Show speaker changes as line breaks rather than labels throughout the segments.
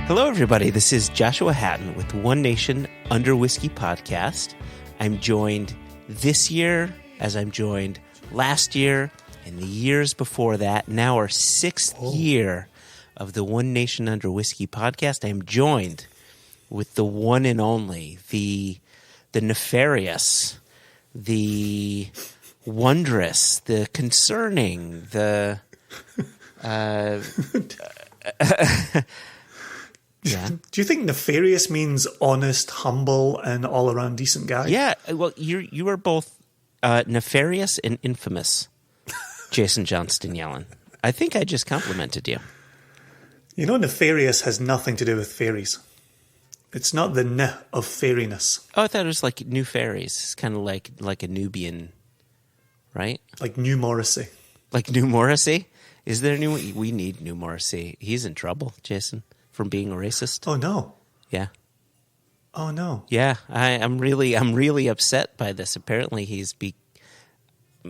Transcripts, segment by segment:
Hello, everybody. This is Joshua Hatton with One Nation Under Whiskey podcast. I'm joined this year, as I'm joined last year and the years before that. Now our sixth year of the One Nation Under Whiskey podcast. I am joined with the one and only, the nefarious, the wondrous, the concerning, the...
Yeah. Do you think nefarious means honest, humble, and all-around decent guy?
Yeah, well, you are both nefarious and infamous, Jason Johnston Yellen. I think I just complimented you.
You know, nefarious has nothing to do with fairies. It's not the "n" of fairiness.
Oh, I thought it was like new fairies. It's kind of like a Nubian, right?
Like New Morrissey.
Like New Morrissey? Is there new? We need New Morrissey. He's in trouble, Jason, from being a racist.
Oh no.
Yeah.
Oh no.
Yeah, I'm really upset by this. Apparently, he's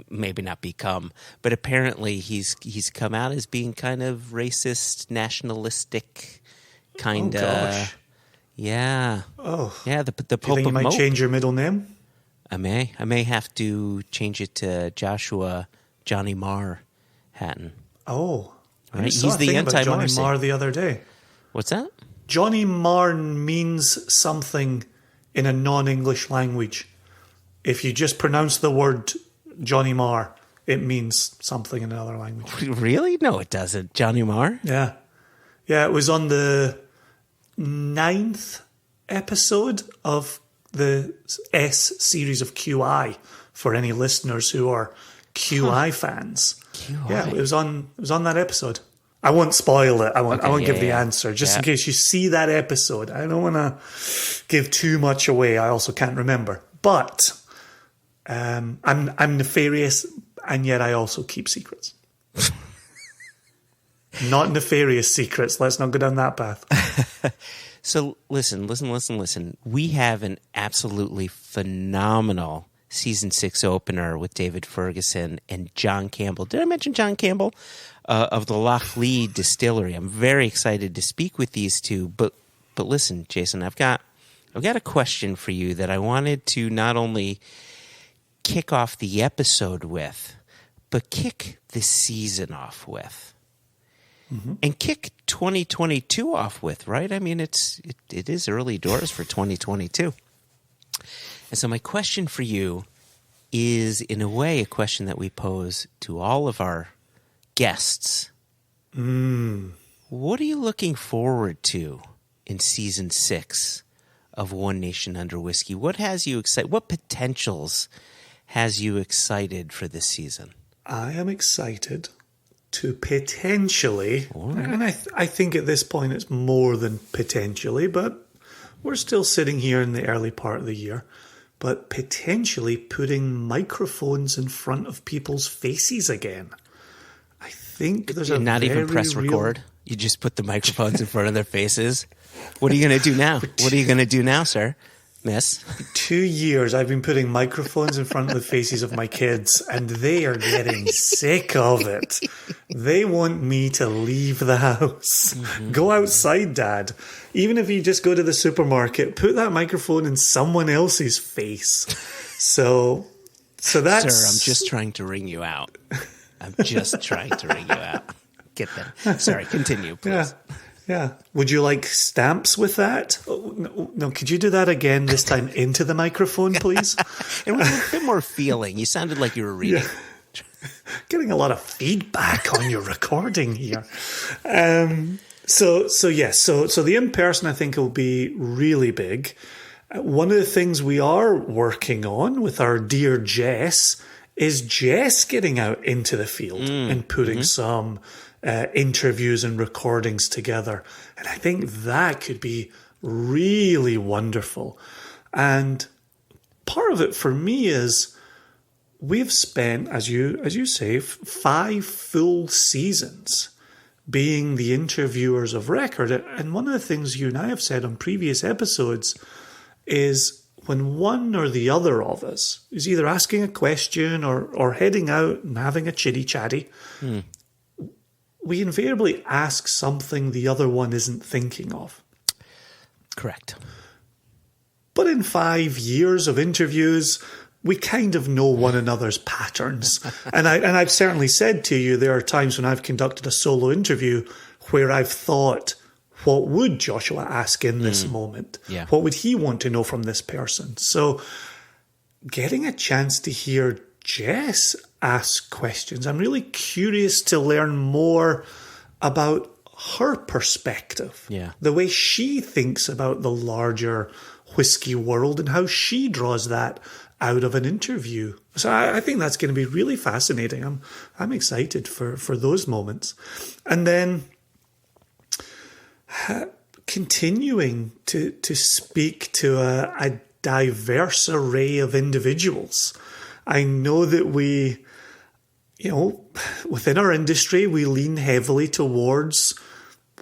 maybe not become, but apparently he's come out as being kind of racist, nationalistic, kind of.
Oh gosh.
Yeah.
Oh.
Yeah. The Pope
Do you think you might change your middle name?
I may have to change it to Joshua Johnny Marr Hatton.
Oh.
Right?
He's the anti-Johnny Marr the other day.
What's that?
Johnny Marr means something in a non-English language. If you just pronounce the word Johnny Marr, it means something in another language.
Really? No, it doesn't. Johnny Marr?
Yeah. Yeah, it was on the 9th episode of the S series of QI for any listeners who are QI fans.
QI.
Yeah, it was on that episode. I won't spoil it. I won't give the answer. Just in case you see that episode. I don't want to give too much away. I also can't remember. But I'm nefarious, and yet I also keep secrets. Not nefarious secrets. Let's not go down that path.
So listen. We have an absolutely phenomenal season 6 opener with David Ferguson and John Campbell. Did I mention John Campbell of the Lochlea Distillery? I'm very excited to speak with these two. But listen, Jason, I've got a question for you that I wanted to not only kick off the episode with, but kick the season off with. Mm-hmm. And kick 2022 off with, right? I mean, it is early doors for 2022. And so my question for you is, in a way, a question that we pose to all of our guests. What are you looking forward to in season 6 of One Nation Under Whiskey? What has you excited? What potentials has you excited for this season?
I am excited to potentially, and I think at this point it's more than potentially, but we're still sitting here in the early part of the year, but potentially putting microphones in front of people's faces again. I think there's
not even press record. You just put the microphones in front of their faces. What are you going to do now? What are you going to do now, sir? Miss?
2 years I've been putting microphones in front of the faces of my kids, and they are getting sick of it. They want me to leave the house. Mm-hmm. Go outside, Dad. Even if you just go to the supermarket, put that microphone in someone else's face. So that's...
Sir, I'm just trying to ring you out. Get that. Sorry, continue, please.
Yeah. Would you like stamps with that? Oh, no, could you do that again this time into the microphone, please?
And with a bit more feeling. You sounded like you were reading.
Yeah. Getting a lot of feedback on your recording here. So the in-person I think will be really big. One of the things we are working on with our dear Jess is Jess getting out into the field and putting some interviews and recordings together. And I think that could be really wonderful. And part of it for me is we've spent, as you say, 5 full seasons being the interviewers of record. And one of the things you and I have said on previous episodes is when one or the other of us is either asking a question or heading out and having a chitty-chatty, we invariably ask something the other one isn't thinking of.
Correct.
But in 5 years of interviews, we kind of know one another's patterns. And I've certainly said to you, there are times when I've conducted a solo interview where I've thought, what would Joshua ask in this moment?
Yeah.
What would he want to know from this person? So getting a chance to hear Jess ask questions, I'm really curious to learn more about her perspective.
Yeah.
The way she thinks about the larger whiskey world and how she draws that out of an interview. So I think that's going to be really fascinating. I'm excited for those moments. And then continuing to speak to a diverse array of individuals. I know that we, within our industry, we lean heavily towards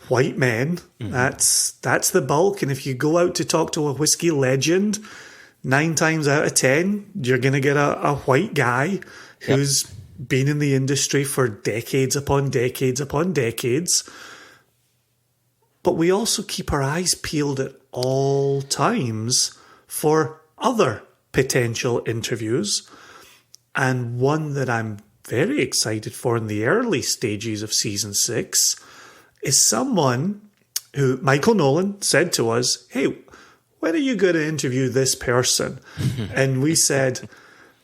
white men. Mm-hmm. That's the bulk. And if you go out to talk to a whiskey legend, 9 times out of 10, you're going to get a white guy who's been in the industry for decades upon decades upon decades. But we also keep our eyes peeled at all times for other potential interviews. And one that I'm very excited for in the early stages of season 6 is someone who Michael Nolan said to us, hey, when are you going to interview this person? And we said,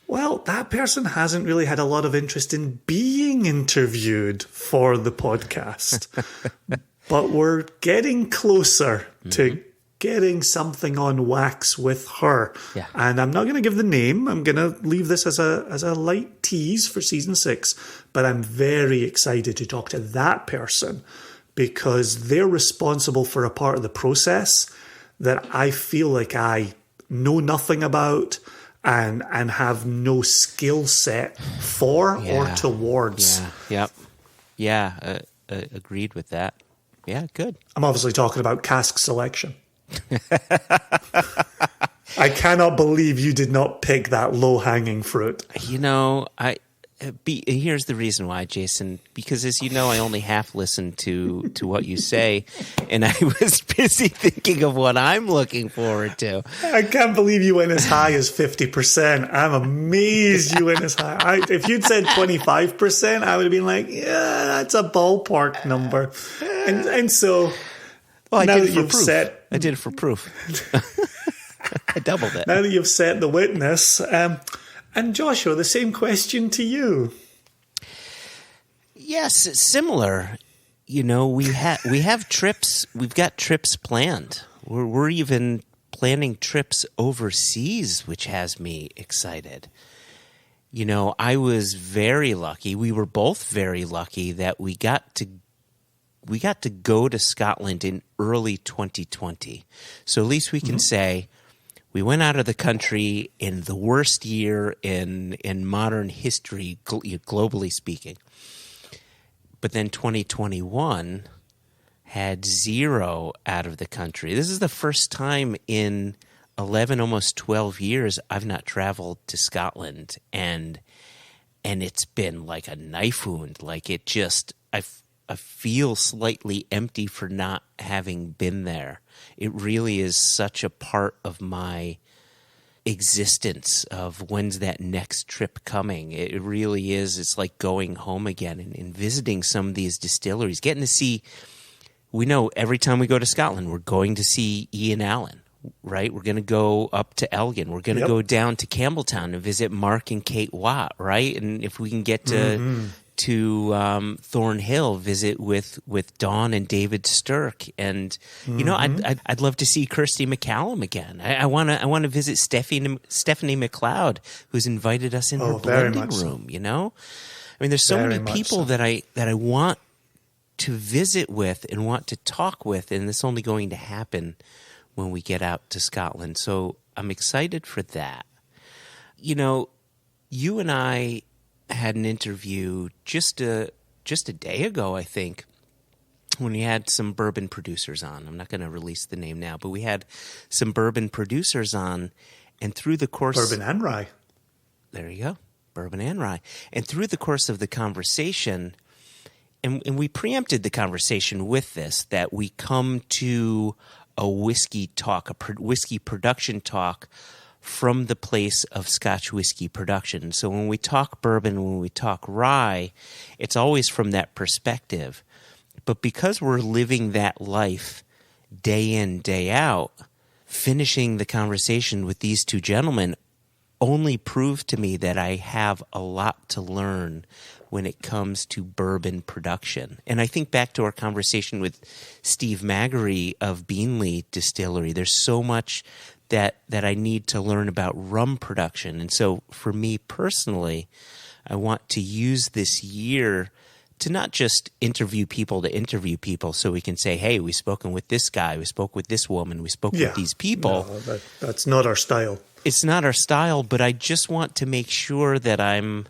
well, that person hasn't really had a lot of interest in being interviewed for the podcast. But we're getting closer to getting something on wax with her. Yeah. And I'm not going to give the name. I'm going to leave this as a light tease for season 6. But I'm very excited to talk to that person because they're responsible for a part of the process that I feel like I know nothing about and have no skill set for or towards.
Yeah. Agreed with that. Yeah, good.
I'm obviously talking about cask selection. I cannot believe you did not pick that low-hanging fruit.
Here's the reason why, Jason. Because as you know, I only half listened to what you say, and I was busy thinking of what I'm looking forward to.
I can't believe you went as high as 50%. I'm amazed you went as high. If you'd said 25%, I would have been like, yeah, that's a ballpark number. And so,
well, now that you've set, I did it for proof. I doubled it.
Now that you've set the witness. And Joshua, the same question to you.
Yes, similar. We have trips. We've got trips planned. We're even planning trips overseas, which has me excited. I was very lucky. We were both very lucky that we got to go to Scotland in early 2020. So at least we can say we went out of the country in the worst year in modern history, globally speaking. But then 2021 had 0 out of the country. This is the first time in 11, almost 12 years I've not traveled to Scotland. And it's been like a knife wound. Like it just, I feel slightly empty for not having been there. It really is such a part of my existence of when's that next trip coming. It really is. It's like going home again and visiting some of these distilleries, getting to see, we know every time we go to Scotland, we're going to see Ian Allen, right? We're going to go up to Elgin. We're going to go down to Campbelltown and visit Mark and Kate Watt, right? And if we can get to Thornhill, visit with Dawn and David Stirk, and I'd love to see Kirsty McCallum again. I want to visit Stephanie McLeod, who's invited us in her blending room. I mean, there's so many people that I want to visit with and want to talk with, and it's only going to happen when we get out to Scotland. So I'm excited for that. You and I had an interview just a day ago, I think, when we had some bourbon producers on. I'm not going to release the name now, but we had some bourbon producers on, and through the course...
Bourbon and rye.
There you go. Bourbon and rye. And through the course of the conversation, and we preempted the conversation with this, that we come to a whiskey talk, whiskey production talk from the place of Scotch whiskey production. So when we talk bourbon, when we talk rye, it's always from that perspective. But because we're living that life day in, day out, finishing the conversation with these two gentlemen only proved to me that I have a lot to learn when it comes to bourbon production. And I think back to our conversation with Steve Maggery of Beanley Distillery. There's so much that I need to learn about rum production. And so for me personally, I want to use this year to not just interview people to interview people so we can say, hey, we've spoken with this guy, we spoke with this woman, we spoke with these people.
No, that's not our style.
It's not our style, but I just want to make sure that I'm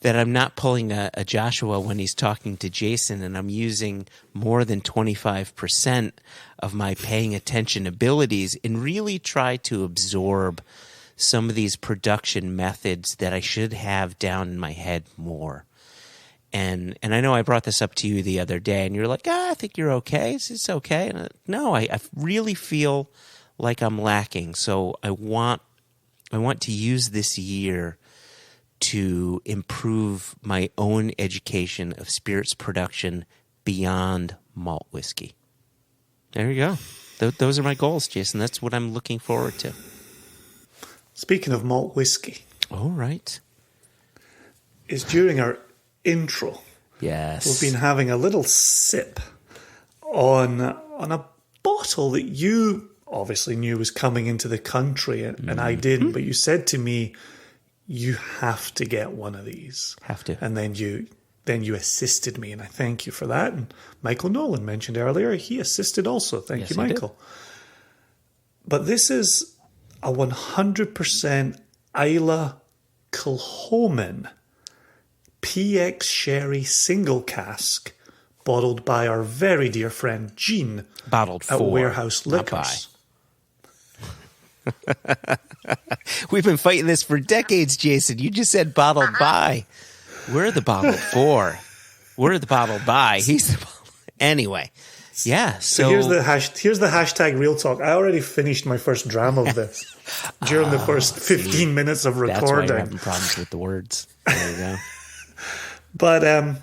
not pulling a Joshua when he's talking to Jason, and I'm using more than 25% of my paying attention abilities and really try to absorb some of these production methods that I should have down in my head more. And I know I brought this up to you the other day, and you're like, I think you're okay. It's okay. And no, I really feel like I'm lacking. So I want to use this year to improve my own education of spirits production beyond malt whiskey. There you go. Those are my goals, Jason. That's what I'm looking forward to.
Speaking of malt whiskey.
All right.
Is during our intro.
Yes.
We've been having a little sip on a bottle that you obviously knew was coming into the country, and I didn't, but you said to me, you have to get one of these.
Have to.
And then you assisted me, and I thank you for that. And Michael Nolan mentioned earlier, he assisted also. Thank you, Michael. But this is a 100% Islay Kilchoman PX Sherry single cask, bottled by our very dear friend Gene.
Bottled
at
for
Warehouse Liquors.
We've been fighting this for decades, Jason. You just said bottled by. We're the bottled for. We're the bottled by. He's the bottled. Anyway, yeah.
So here's the hashtag real talk. I already finished my first dram of this during the first 15 minutes of recording.
That's why you're having problems with the words. There you go.
But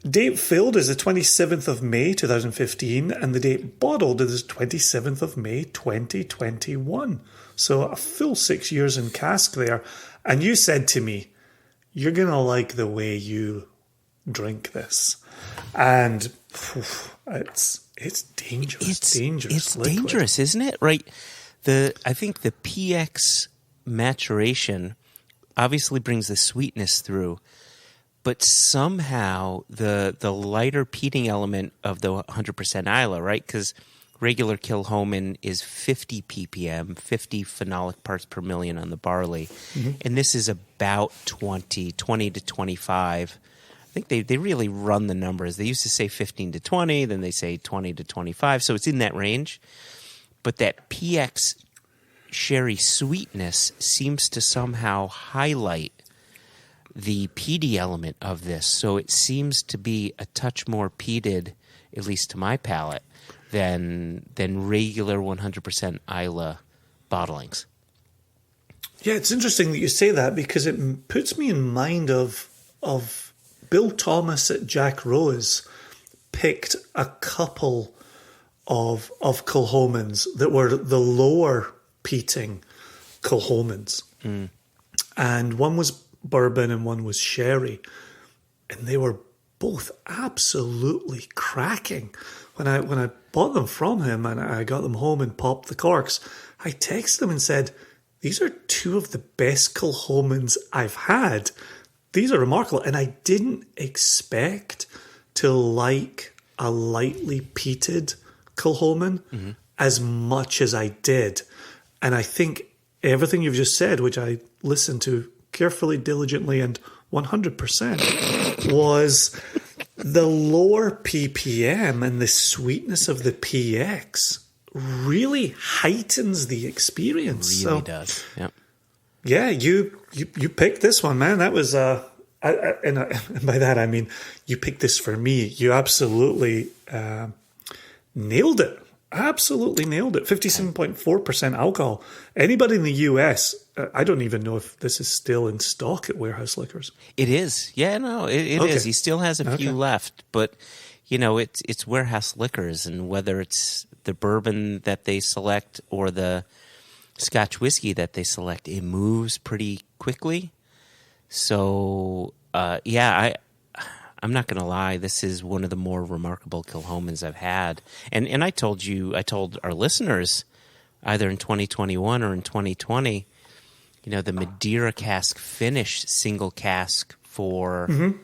date filled is the 27th of May 2015, and the date bottled is 27th of May 2021. So a full 6 years in cask there. And you said to me, you're going to like the way you drink this. And it's dangerous. It's dangerous.
It's dangerous, isn't it? Right. I think the PX maturation obviously brings the sweetness through, but somehow the lighter peating element of the 100% Islay, right? Because regular Kilchoman is 50 ppm, 50 phenolic parts per million on the barley. Mm-hmm. And this is about 20 to 25. I think they really run the numbers. They used to say 15 to 20, then they say 20 to 25. So it's in that range. But that PX sherry sweetness seems to somehow highlight the peaty element of this. So it seems to be a touch more peated, at least to my palate, than regular 100% Islay bottlings.
Yeah, it's interesting that you say that, because it puts me in mind of Bill Thomas at Jack Rose picked a couple of Kilchomans that were the lower peating Kilchomans. Mm. And one was bourbon and one was sherry. And they were both absolutely cracking. When I bought them from him and I got them home and popped the corks, I texted him and said, these are two of the best Kilchomans I've had. These are remarkable. And I didn't expect to like a lightly peated Kilchoman as much as I did. And I think everything you've just said, which I listened to carefully, diligently, and 100%, was the lower ppm and the sweetness of the PX really heightens the experience.
Really does. Yep.
Yeah, you picked this one, man. That was and by that I mean you picked this for me. You absolutely nailed it. Absolutely nailed it. 57.4% alcohol. Anybody in the US, I don't even know if this is still in stock at Warehouse Liquors.
It is. Yeah, no, it
Okay.
is. He still has a few left, but it's Warehouse Liquors, and whether it's the bourbon that they select or the Scotch whiskey that they select, it moves pretty quickly. So, I'm not going to lie. This is one of the more remarkable Kilhomans I've had. And I told our listeners, either in 2021 or in 2020, the Madeira cask finish single cask for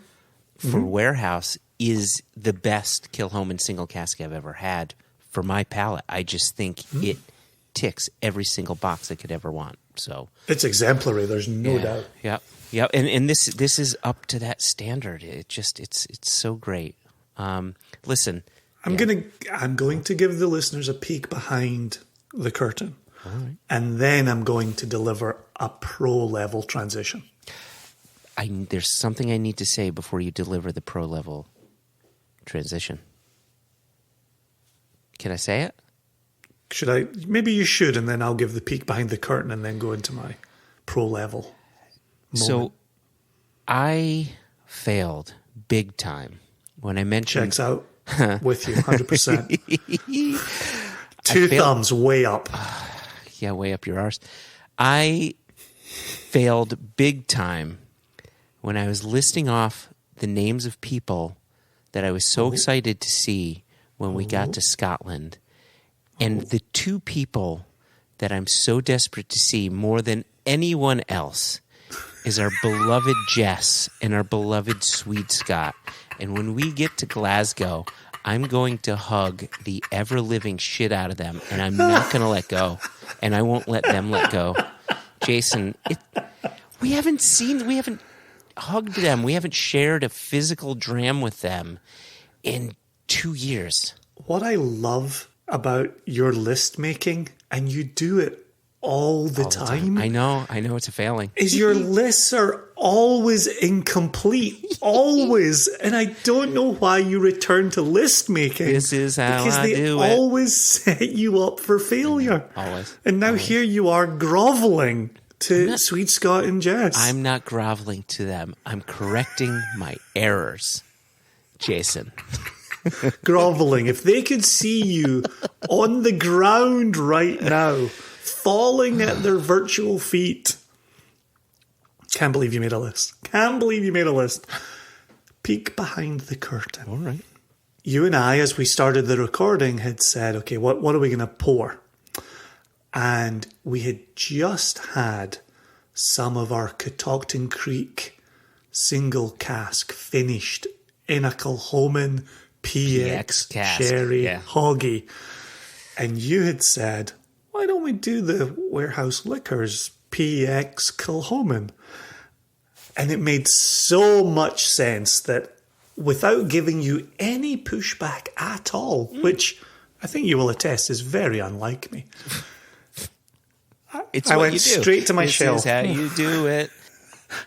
Warehouse is the best Kilhoman single cask I've ever had for my palate. I just think it ticks every single box I could ever want. So
it's exemplary. There's no doubt.
Yeah, and this is up to that standard. It's so great. Listen,
I'm going to give the listeners a peek behind the curtain, and then I'm going to deliver a pro level transition.
There's something I need to say before you deliver the pro level transition. Can I say it?
Should I? Maybe you should, and then I'll give the peek behind the curtain, and then go into my pro level.
So I failed big time when I mentioned...
Checks out with you, 100%. Two thumbs way up.
Yeah, way up your arse. I failed big time when I was listing off the names of people that I was so excited to see when we got to Scotland. And the two people that I'm so desperate to see more than anyone else is our beloved Jess and our beloved Swede Scott. And when we get to Glasgow, I'm going to hug the ever-living shit out of them, and I'm not going to let go, and I won't let them let go. Jason, we haven't hugged them. We haven't shared a physical dram with them in 2 years.
What I love about your list making, and you do it all the time.
I know it's a failing.
Is your lists are always incomplete. Always. And I don't know why you return to list making.
This is how I do it.
Because they always set you up for failure.
Always.
And now here you are groveling to Swede Scott and Jess.
I'm not groveling to them. I'm correcting my errors, Jason.
Groveling. If they could see you on the ground right now, falling at their virtual feet. Can't believe you made a list. Peek behind the curtain.
All right.
You and I, as we started the recording, had said, okay, what are we going to pour? And we had just had some of our Catoctin Creek single cask finished in a Kilhoman PX
cask.
Sherry Hoggy. And you had said, why don't we do the Warehouse Liquors PX Kilhoman? And it made so much sense that without giving you any pushback at all, which I think you will attest is very unlike me, I went straight to my shelf.
This is how you do it.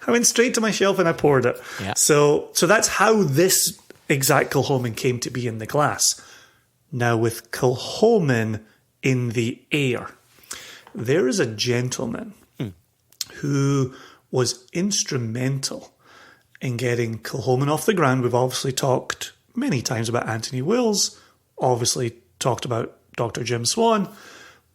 I went straight to my shelf and I poured it.
Yeah.
So that's how this exact Kilhoman came to be in the glass. Now with Kilhoman in the air, there is a gentleman who was instrumental in getting Kilhoman off the ground. We've obviously talked many times about Anthony Wills, obviously talked about Dr. Jim Swan.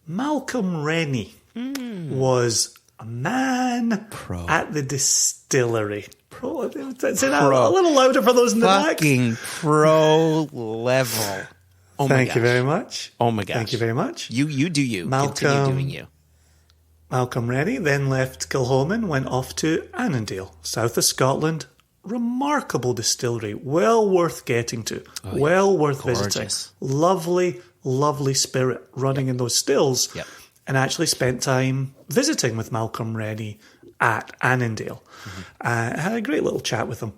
Malcolm Rennie was a man at the distillery. Say that a little louder for those in the back.
Fucking pro level. Oh my
Thank you very much.
Oh my gosh.
Thank you very much.
You do you. Continue doing you.
Malcolm Rennie then left Kilhoman, went off to Annandale, south of Scotland. Remarkable distillery. Well worth getting to. Well worth visiting. Lovely, lovely spirit running in those stills.
Yep.
And actually spent time visiting with Malcolm Rennie at Annandale. Had a great little chat with him.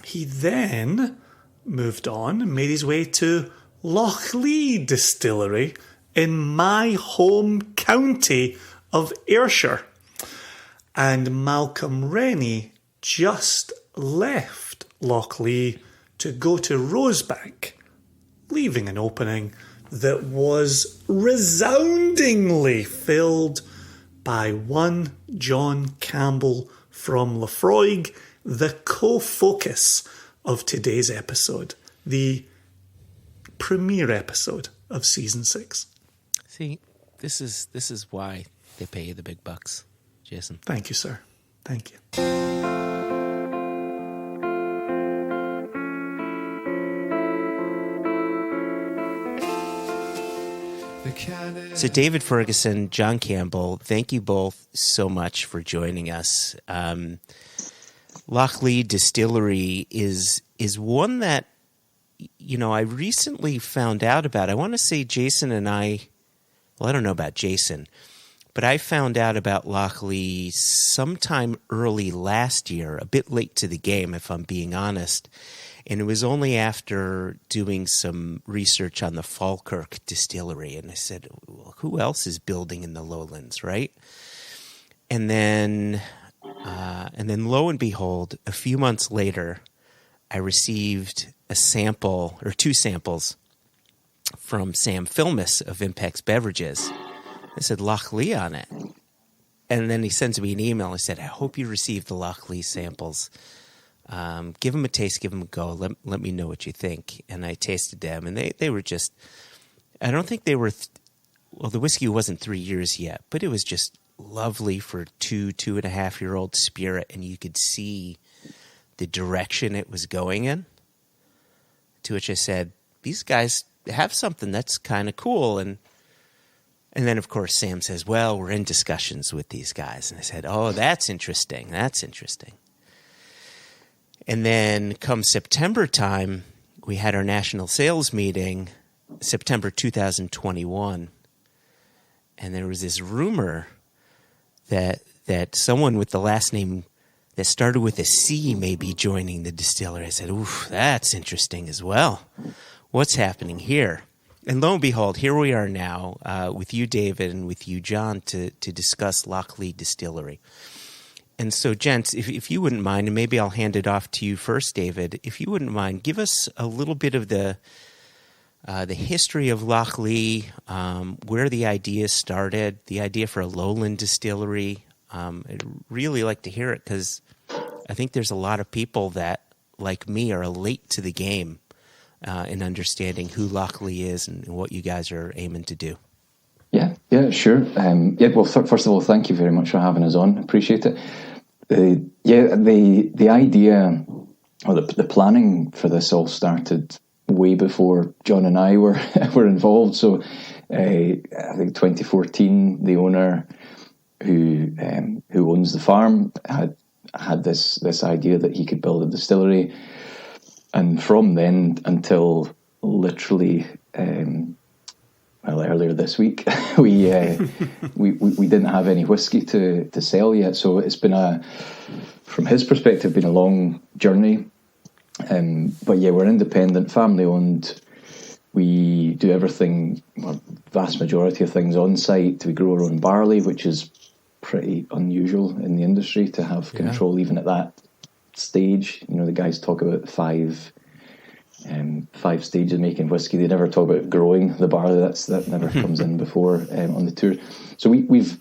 He then moved on and made his way to Lochlea Distillery in my home county of Ayrshire. And Malcolm Rennie just left Lochlea to go to Rosebank, leaving an opening that was resoundingly filled by one John Campbell from Laphroaig, the co-focus of today's episode, the premiere episode of season 6.
See, this is why they pay you the big bucks, Jason.
Thank you, sir. Thank you.
So David Ferguson, John Campbell, thank you both so much for joining us. Lochlea Distillery is one that, I recently found out about. I want to say Jason and I don't know about Jason, but I found out about Lochlea sometime early last year, a bit late to the game, if I'm being honest. And it was only after doing some research on the Falkirk distillery. And I said, well, who else is building in the lowlands, right? And then lo and behold, a few months later, I received a sample or 2 samples from Sam Filmus of Impex Beverages. I said, Lochlea on it. And then he sends me an email. I said, I hope you received the Lochlea samples. Give them a taste, give them a go. Let me know what you think. And I tasted them, and they were just, I don't think they were, the whiskey wasn't 3 years yet, but it was just lovely for 2.5-year-old spirit, and you could see the direction it was going in. To which I said, these guys have something that's kind of cool. And then, of course, Sam says, well, we're in discussions with these guys. And I said, oh, that's interesting. That's interesting. And then come September time, we had our national sales meeting, September 2021. And there was this rumor that someone with the last name that started with a C may be joining the distillery. I said, oof, that's interesting as well. What's happening here? And lo and behold, here we are now with you, David, and with you, John, to discuss Lochlea Distillery. And so, gents, if you wouldn't mind, and maybe I'll hand it off to you first, David, if you wouldn't mind, give us a little bit of the history of Lochlea, where the idea started, the idea for a lowland distillery. I'd really like to hear it because I think there's a lot of people that, like me, are late to the game in understanding who Lochlea is and what you guys are aiming to do.
Yeah, sure. Well, first of all, thank you very much for having us on. Appreciate it. The idea or the planning for this all started way before John and I were involved. So I think 2014, the owner who owns the farm had this idea that he could build a distillery, and from then until literally earlier this week, we didn't have any whiskey to sell yet. So it's been from his perspective, been a long journey. But yeah, we're independent, family owned. We do everything, vast majority of things on site. We grow our own barley, which is pretty unusual in the industry to have control even at that stage. The guys talk about five stages of making whiskey. They never talk about growing the barley. That never comes in before on the tour. So we've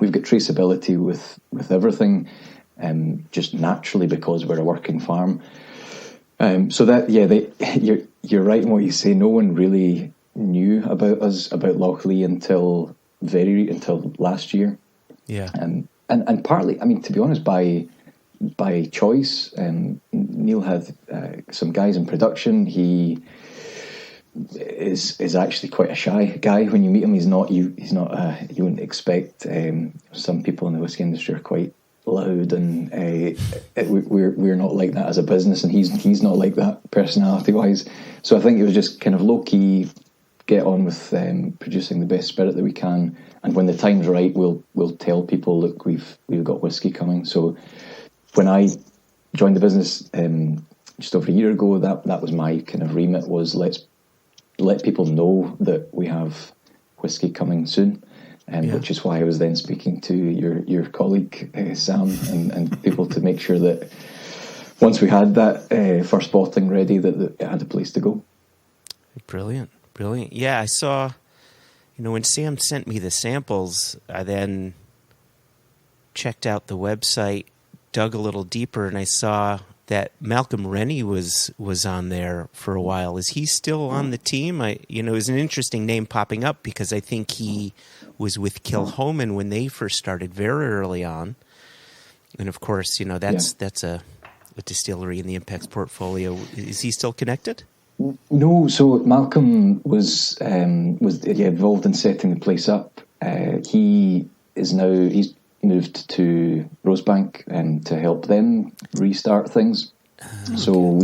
got traceability with everything, just naturally because we're a working farm. So that you're right in what you say. No one really knew about us, about Lochlea until last year.
Yeah,
and partly, I mean, to be honest, by choice. Neil had some guys in production. He is actually quite a shy guy. When you meet him, he's not. You wouldn't expect. Some people in the whiskey industry are quite loud, and we're not like that as a business, and he's not like that personality wise. So I think it was just kind of low key, get on with producing the best spirit that we can, and when the time's right, we'll tell people, look, we've got whiskey coming. So when I joined the business just over a year ago, that was my kind of remit, was let's let people know that we have whiskey coming soon. Which is why I was then speaking to your colleague, Sam, and people to make sure that once we had that first bottling ready, that it had a place to go.
Brilliant. Yeah, I saw, when Sam sent me the samples, I then checked out the website, dug a little deeper, and I saw that Malcolm Rennie was on there for a while. Is he still on the team? It was an interesting name popping up because I think he was with Kilchoman when they first started very early on. And of course, that's a distillery in the Impex portfolio. Is he still connected?
No, so Malcolm was involved in setting the place up. He's moved to Rosebank to help them restart things. Okay. So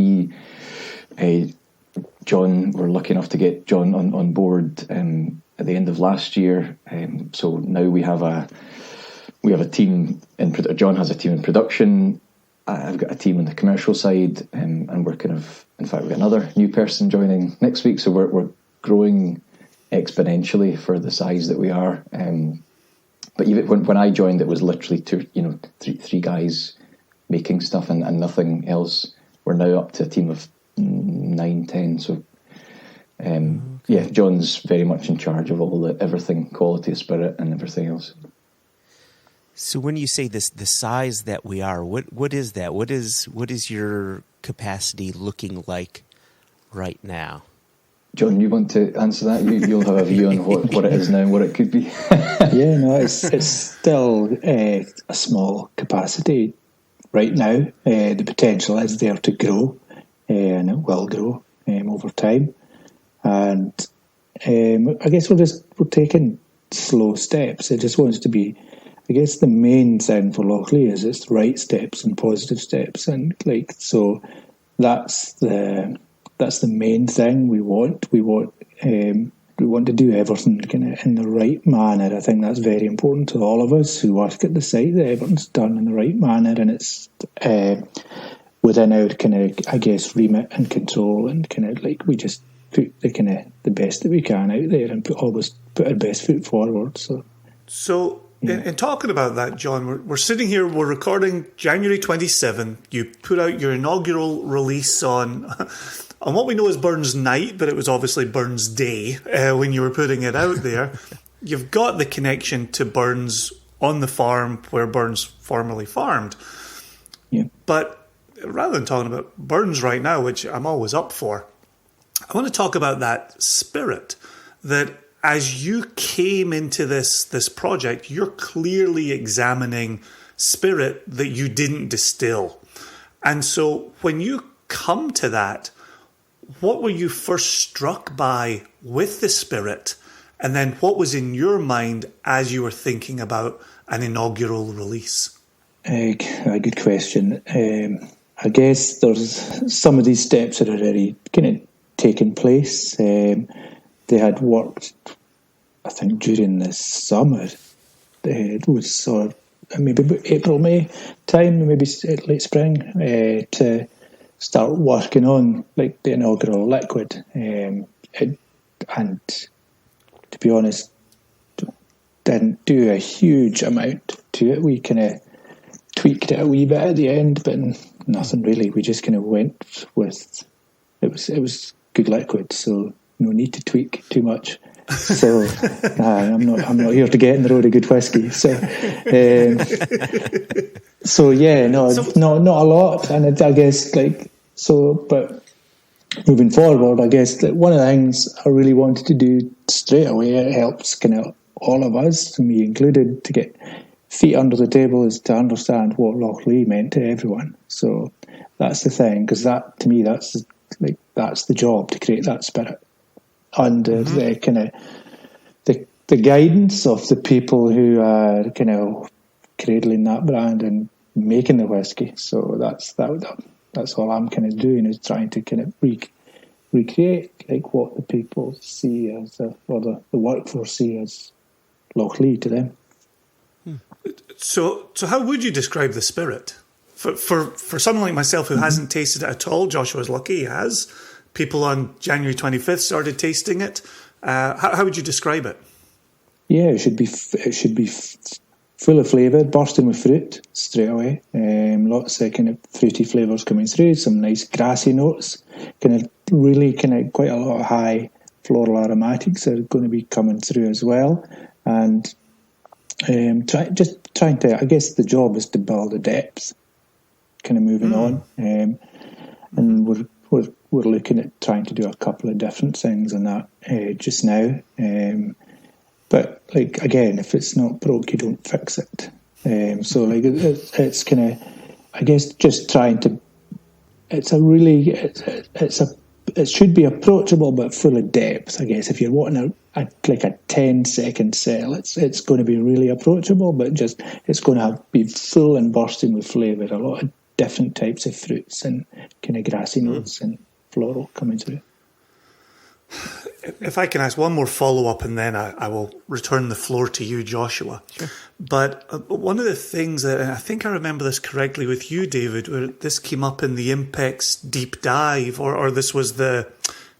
John, we're lucky enough to get John on board at the end of last year. So now we have a team John has a team in production. I've got a team on the commercial side, and we're in fact, we have another new person joining next week. So we're growing exponentially for the size that we are. But even when I joined, it was literally three guys making stuff and nothing else. We're now up to a team of 9, 10. So, John's very much in charge of everything, quality of spirit and everything else.
So when you say this, the size that we are, what is that? What is your capacity looking like right now?
John, you want to answer that? You'll have a view on what it is now and what it could be.
Yeah, no, it's still a small capacity right now. The potential is there to grow, and it will grow over time. And I guess we're taking slow steps. It just wants to be. I guess the main thing for Lochlea is it's the right steps and positive steps, and so that's the main thing we want. We want to do everything kind of in the right manner. I think that's very important to all of us who work at the site, that everything's done in the right manner, and it's within our kind of, I guess, remit and control, and kind of we just put the best that we can out there and always put our best foot forward.
So in talking about that, John, we're sitting here, we're recording January 27. You put out your inaugural release on what we know as Burns Night, but it was obviously Burns Day when you were putting it out there. You've got the connection to Burns on the farm where Burns formerly farmed.
Yeah.
But rather than talking about Burns right now, which I'm always up for, I want to talk about that spirit that as you came into this project, you're clearly examining spirit that you didn't distill. And so when you come to that, what were you first struck by with the spirit? And then what was in your mind as you were thinking about an inaugural release?
A good question. I guess there's some of these steps that are already kind of taken place. They had worked, I think, during the summer. It was sort of maybe April, May time, maybe late spring, to start working on the inaugural liquid. And to be honest, didn't do a huge amount to it. We kind of tweaked it a wee bit at the end, but nothing really. We just kind of went with it was good liquid, so no need to tweak too much. So I'm not here to get in the road of good whiskey. So yeah, not a lot, and I guess but moving forward, I guess that one of the things I really wanted to do straight away, it helps kind of all of us, me included, to get feet under the table, is to understand what Lochlea meant to everyone. So that's the thing, because that, to me, that's the job, to create that spirit under the kind of the guidance of the people who are kind of cradling that brand and making the whiskey. So that's all I'm kind of doing, is trying to kind of recreate what the people see as or the workforce see as Lochlea to them.
So how would you describe the spirit? For someone like myself who hasn't tasted it at all, Joshua's lucky he has. People on January 25th started tasting it. How would you describe it?
Yeah, it should be full of flavour, bursting with fruit straight away. Lots of kind of fruity flavours coming through, some nice grassy notes, kind of really kind of quite a lot of high floral aromatics are going to be coming through as well. And trying to, I guess the job is to build a depth, kind of moving on. And we're looking at trying to do a couple of different things on that just now. But like, again, if it's not broke, you don't fix it. So like it's kind of, I guess, just trying to. It should be approachable but full of depth. I guess if you're wanting a 10-second sell, it's going to be really approachable, but just it's going to be full and bursting with flavour. A lot of different types of fruits and kind of grassy notes and floral coming through.
If I can ask one more follow-up, and then I will return the floor to you, Joshua. Sure. But one of the things that, and I think I remember this correctly with you, David, where this came up in the Impex deep dive, or this was the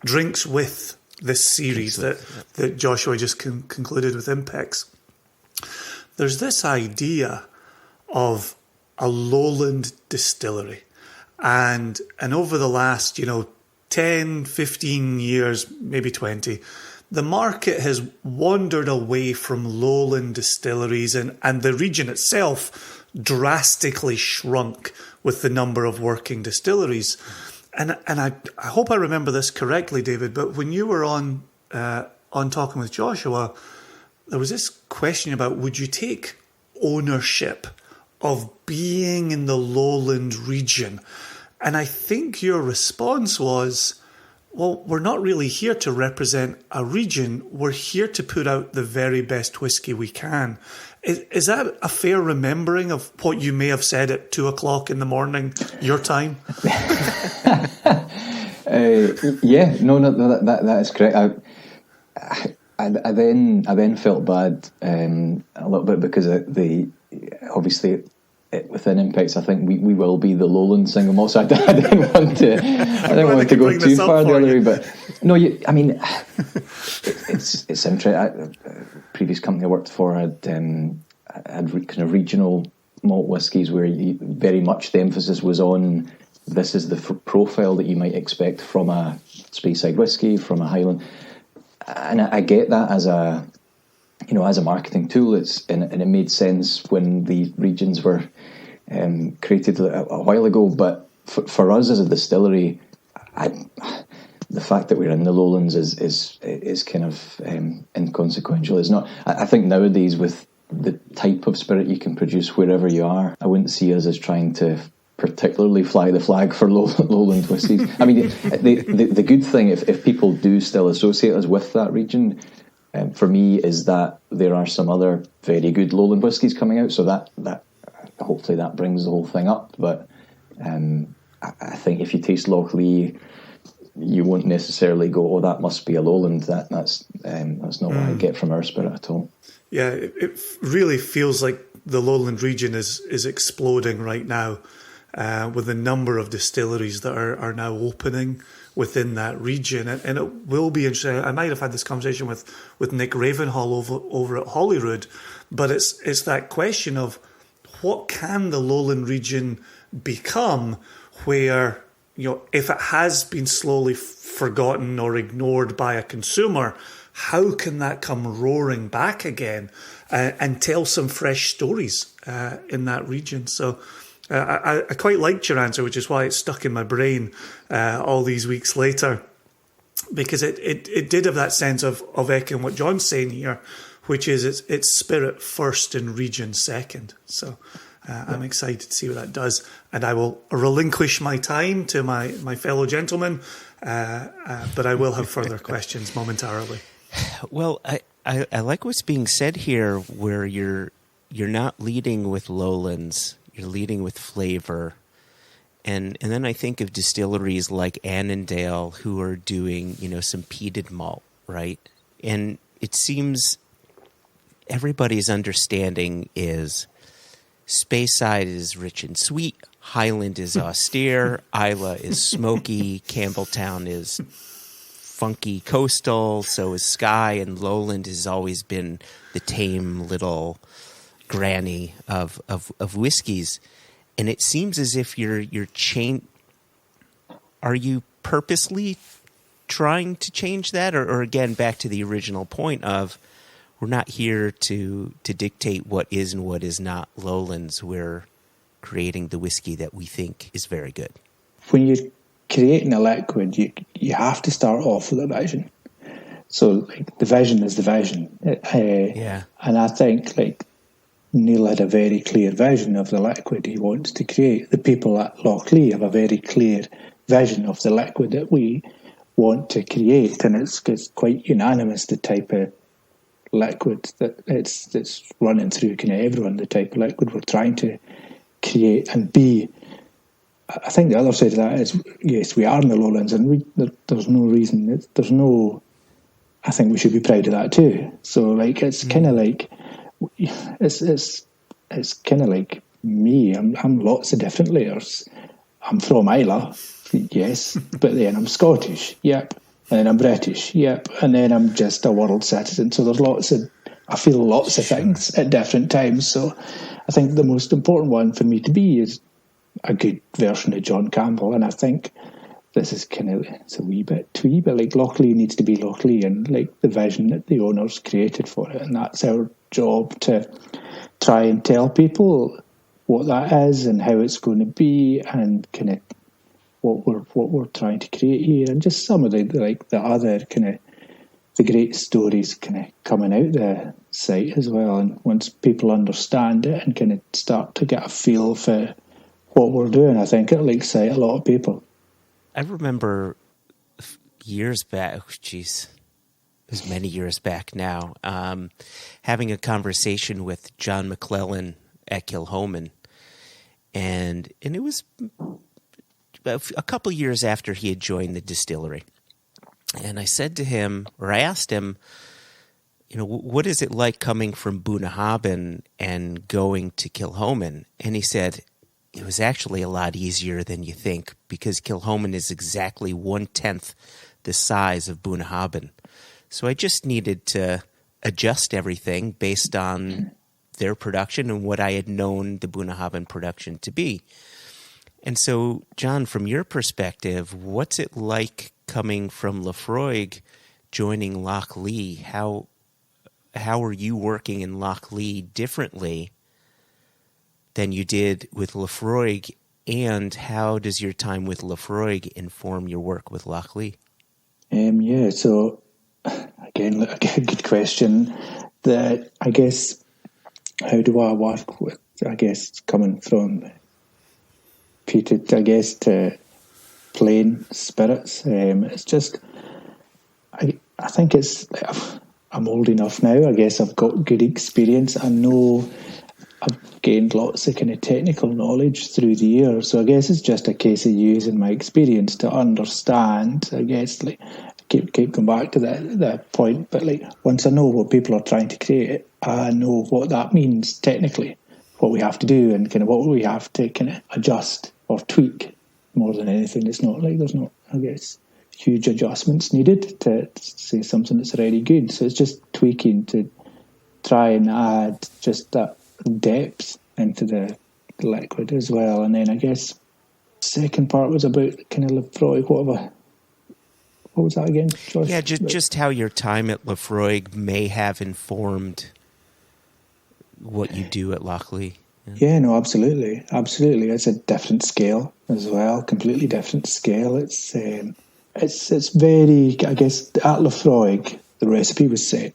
Drinks With this series that Joshua just concluded with Impex. There's this idea of a lowland distillery. And over the last, 10, 15 years, maybe 20, the market has wandered away from lowland distilleries, and the region itself drastically shrunk with the number of working distilleries. And I hope I remember this correctly, David, but when you were on talking with Joshua, there was this question about, would you take ownership of being in the lowland region? And I think your response was, well, we're not really here to represent a region. We're here to put out the very best whiskey we can. Is that a fair remembering of what you may have said at 2:00 in the morning, your time?
Yeah, no, that is correct. I then felt bad a little bit because obviously within Impex, I think we will be the lowland single malt. So I didn't want to go too far the other way. But no, it's interesting. Previous company I worked for had kind of regional malt whiskies where very much the emphasis was on this is the profile that you might expect from a Speyside whiskey, from a Highland, and I get that as a marketing tool. And it made sense when the regions were created a while ago. But for us as a distillery, the fact that we're in the lowlands is kind of inconsequential. It's not. I think nowadays with the type of spirit you can produce wherever you are, I wouldn't see us as trying to particularly fly the flag for lowland whiskies. I mean, the good thing, if people do still associate us with that region, for me, is that there are some other very good lowland whiskies coming out. So that hopefully that brings the whole thing up. But I think if you taste Lochlea, you won't necessarily go, "Oh, that must be a lowland." That's not what I get from our spirit at all.
Yeah, it really feels like the lowland region is exploding right now, with the number of distilleries that are now opening within that region, and it will be interesting. I might have had this conversation with Nick Ravenhall over at Holyrood, but it's that question of what can the lowland region become, where if it has been slowly forgotten or ignored by a consumer, how can that come roaring back again and tell some fresh stories in that region? So I quite liked your answer, which is why it's stuck in my brain all these weeks later, because it did have that sense of echoing what John's saying here, which is it's spirit first and region second. So I'm excited to see what that does, and I will relinquish my time to my fellow gentlemen, but I will have further questions momentarily.
Well, I like what's being said here, where you're not leading with lowlands. You're leading with flavor. And then I think of distilleries like Annandale who are doing, some peated malt, right? And it seems everybody's understanding is Speyside is rich and sweet, Highland is austere, Islay is smoky, Campbelltown is funky coastal, so is Skye, and lowland has always been the tame little granny of whiskeys. And it seems as if are you purposely trying to change that, or again back to the original point of we're not here to dictate what is and what is not Lowlands. We're creating the whiskey that we think is very good.
When you're creating a liquid, you have to start off with a vision. So like the vision is the vision. And I think like Neil had a very clear vision of the liquid he wants to create. The people at Lockley have a very clear vision of the liquid that we want to create, and it's quite unanimous, the type of liquid that it's running through kind of everyone, the type of liquid we're trying to create and be. I think the other side of that is, yes, we are in the Lowlands, and there's no reason, I think we should be proud of that too. So like it's kind of like it's kind of like me. I'm lots of different layers. I'm from Islay, yes, but then I'm Scottish, yep, and then I'm British, yep, and then I'm just a world citizen. So there's I feel lots of things at different times. So I think the most important one for me to be is a good version of John Campbell, and I think this is kind of, it's a wee bit twee, but like Lockley needs to be Lockley, and like the vision that the owners created for it, and that's our job to try and tell people what that is and how it's going to be, and kind of what we're trying to create here, and just some of the other kind of the great stories kind of coming out the site as well. And once people understand it and kind of start to get a feel for what we're doing, I think it'll excite a lot of people.
I remember years back, it was many years back now, having a conversation with John McClellan at Kilchoman, and it was a couple years after he had joined the distillery. And I said to him, or I asked him, what is it like coming from Bunnahabhain and going to Kilchoman? And he said, it was actually a lot easier than you think, because Kilchoman is exactly 1/10 the size of Bunnahabhain. So I just needed to adjust everything based on their production and what I had known the Bunnahabhain production to be. And so, John, from your perspective, what's it like coming from Laphroaig, joining Lockley? How are you working in Lockley differently than you did with Laphroaig, and how does your time with Laphroaig inform your work with Lockley?
So again, a good question. That I guess, how do I work with? I guess coming from peated, I guess, to plain spirits. It's just, I think it's. I'm old enough now. I guess I've got good experience. I know I've gained lots of kind of technical knowledge through the years. So I guess it's just a case of using my experience to understand. I guess like keep going back to that point. But like once I know what people are trying to create, I know what that means technically, what we have to do, and kind of what we have to kind of adjust or tweak more than anything. It's not like there's not, I guess, huge adjustments needed to say something that's already good. So it's just tweaking to try and add just that depth into the liquid as well. And then I guess second part was about kind of Laphroaig. What was that again, Josh?
Yeah, just how your time at Laphroaig may have informed what you do at Lockley.
Yeah, no, absolutely. It's a different scale as well, completely different scale. It's very, I guess, at Laphroaig, the recipe was set.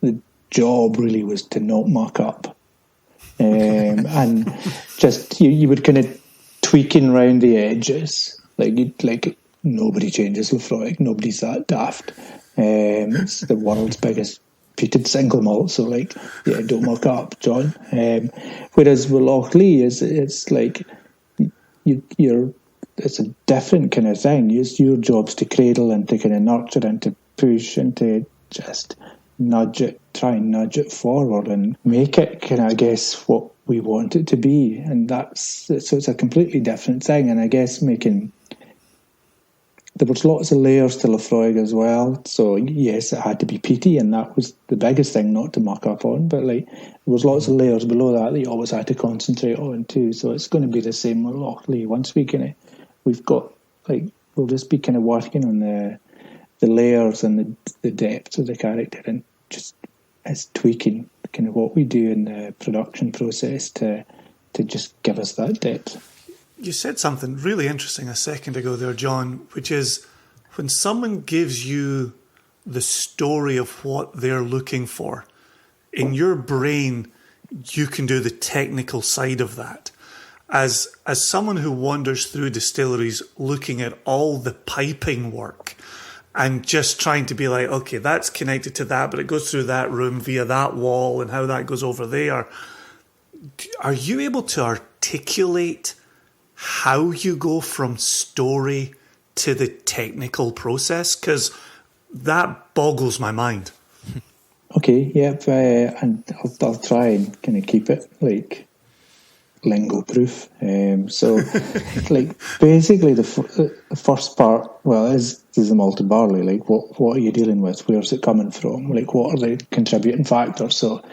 The job really was to not muck up. And just, you would kind of tweaking around the edges. Like nobody changes Laphroaig, nobody's that daft. It's the world's biggest peated single malt, so like, yeah, don't muck up, John. Whereas with Lochlea, it's like, it's a different kind of thing. It's your job's to cradle and to kind of nurture and to push and to just try and nudge it forward and make it kind of, I guess, what we want it to be. And so it's a completely different thing. And I guess there was lots of layers to Laphroaig as well. So yes, it had to be peaty, and that was the biggest thing not to muck up on. But like, there was lots of layers below that you always had to concentrate on too. So it's going to be the same with Lochlea. Once we'll just be kind of working on the layers and the depth of the character, and just it's tweaking kind of what we do in the production process to just give us that depth.
You said something really interesting a second ago there, John, which is when someone gives you the story of what they're looking for, in your brain, you can do the technical side of that. As someone who wanders through distilleries looking at all the piping work and just trying to be like, okay, that's connected to that, but it goes through that room via that wall and how that goes over there. Are you able to articulate how you go from story to the technical process? Because that boggles my mind.
Okay, yep, and I'll try and kind of keep it like lingo proof. So, like basically the first part, well, is the malted barley. Like, what are you dealing with? Where's it coming from? Like, what are the contributing factors? So,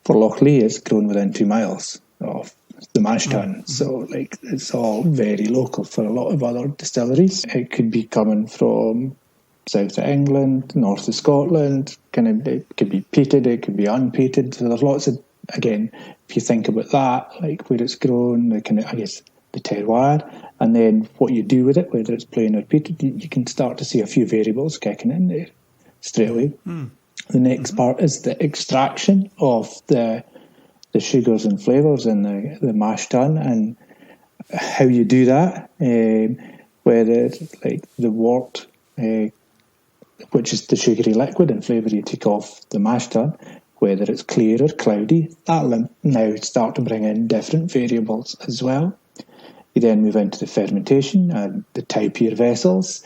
for Lochlea, it's grown within 2 miles of the mash tun. So, like, it's all very local. For a lot of other distilleries, it could be coming from south of England, north of Scotland. It could be peated, it could be unpeated. So there's lots of, again, if you think about that, like where it's grown, the kind of, I guess, the terroir, and then what you do with it, whether it's plain or peated, you can start to see a few variables kicking in there straight away. The next part is the extraction of the sugars and flavours in the mash tun, and how you do that, whether like the wort, which is the sugary liquid and flavour you take off the mash tun, whether it's clear or cloudy, that'll now start to bring in different variables as well. You then move into the fermentation and the type of your vessels,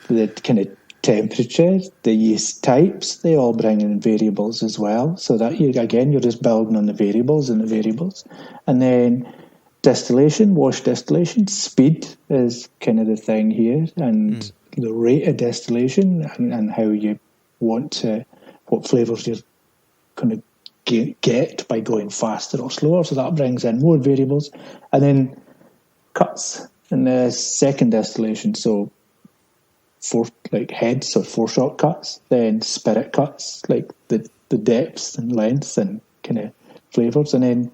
the kind of temperature, the yeast types, they all bring in variables as well. So that, you're just building on the variables and the variables. And then distillation, wash distillation, speed is kind of the thing here, and the rate of distillation and how you want to, what flavours you're going to get by going faster or slower. So that brings in more variables. And then cuts in the second distillation. So heads or foreshot cuts, then spirit cuts, like the depths and lengths and kind of flavours. And then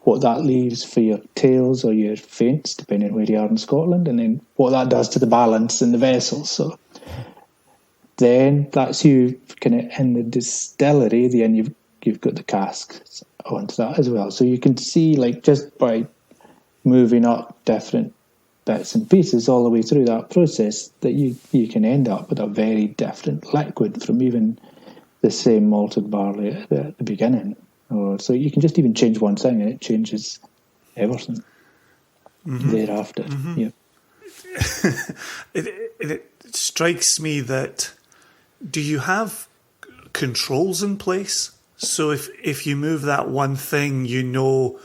what that leaves for your tails or your faints, depending on where you are in Scotland, and then what that does to the balance in the vessels. So then that's you kind of in the distillery. Then you've got the casks onto that as well. So you can see, like, just by moving up different bits and pieces all the way through that process, that you can end up with a very different liquid from even the same malted barley at the beginning. So you can just even change one thing and it changes everything thereafter. Yep.
It strikes me that, do you have controls in place? So if you move that one thing, you know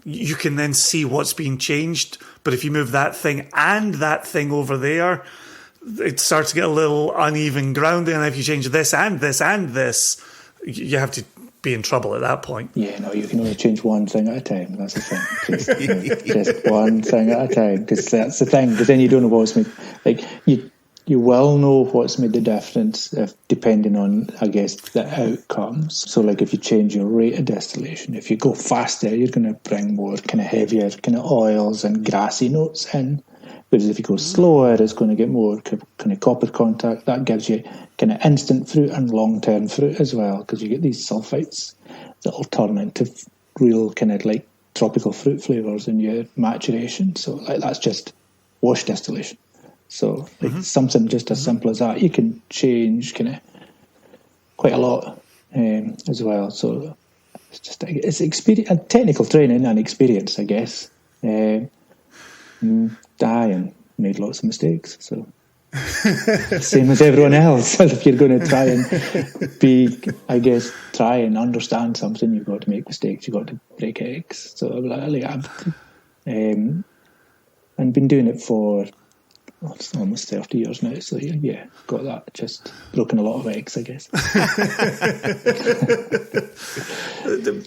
you can then see what's being changed. But if you move that thing and that thing over there, it starts to get a little uneven ground. And if you change this and this and this, you have to be in trouble at that point.
Yeah, no, you can only change one thing at a time. That's the thing. Just one thing at a time, because that's the thing. Because then you don't know what's made. Like you will know what's made the difference depending on, I guess, the outcomes. So, like, if you change your rate of distillation, if you go faster, you're going to bring more kind of heavier kind of oils and grassy notes in. Whereas if you go slower, it's going to get more kind of copper contact. That gives you kind of instant fruit and long-term fruit as well, because you get these sulfites that will turn into real kind of like tropical fruit flavours in your maturation. So, like, that's just wash distillation. So, like, something just as simple as that, you can change kind of quite a lot as well. So it's experience, and technical training and experience, I guess. And made lots of mistakes. So same as everyone else. If you're going to try and try and understand something, you've got to make mistakes. You've got to break eggs. So I've and been doing it for it's almost 30 years now. So yeah, got that. Just broken a lot of eggs, I guess.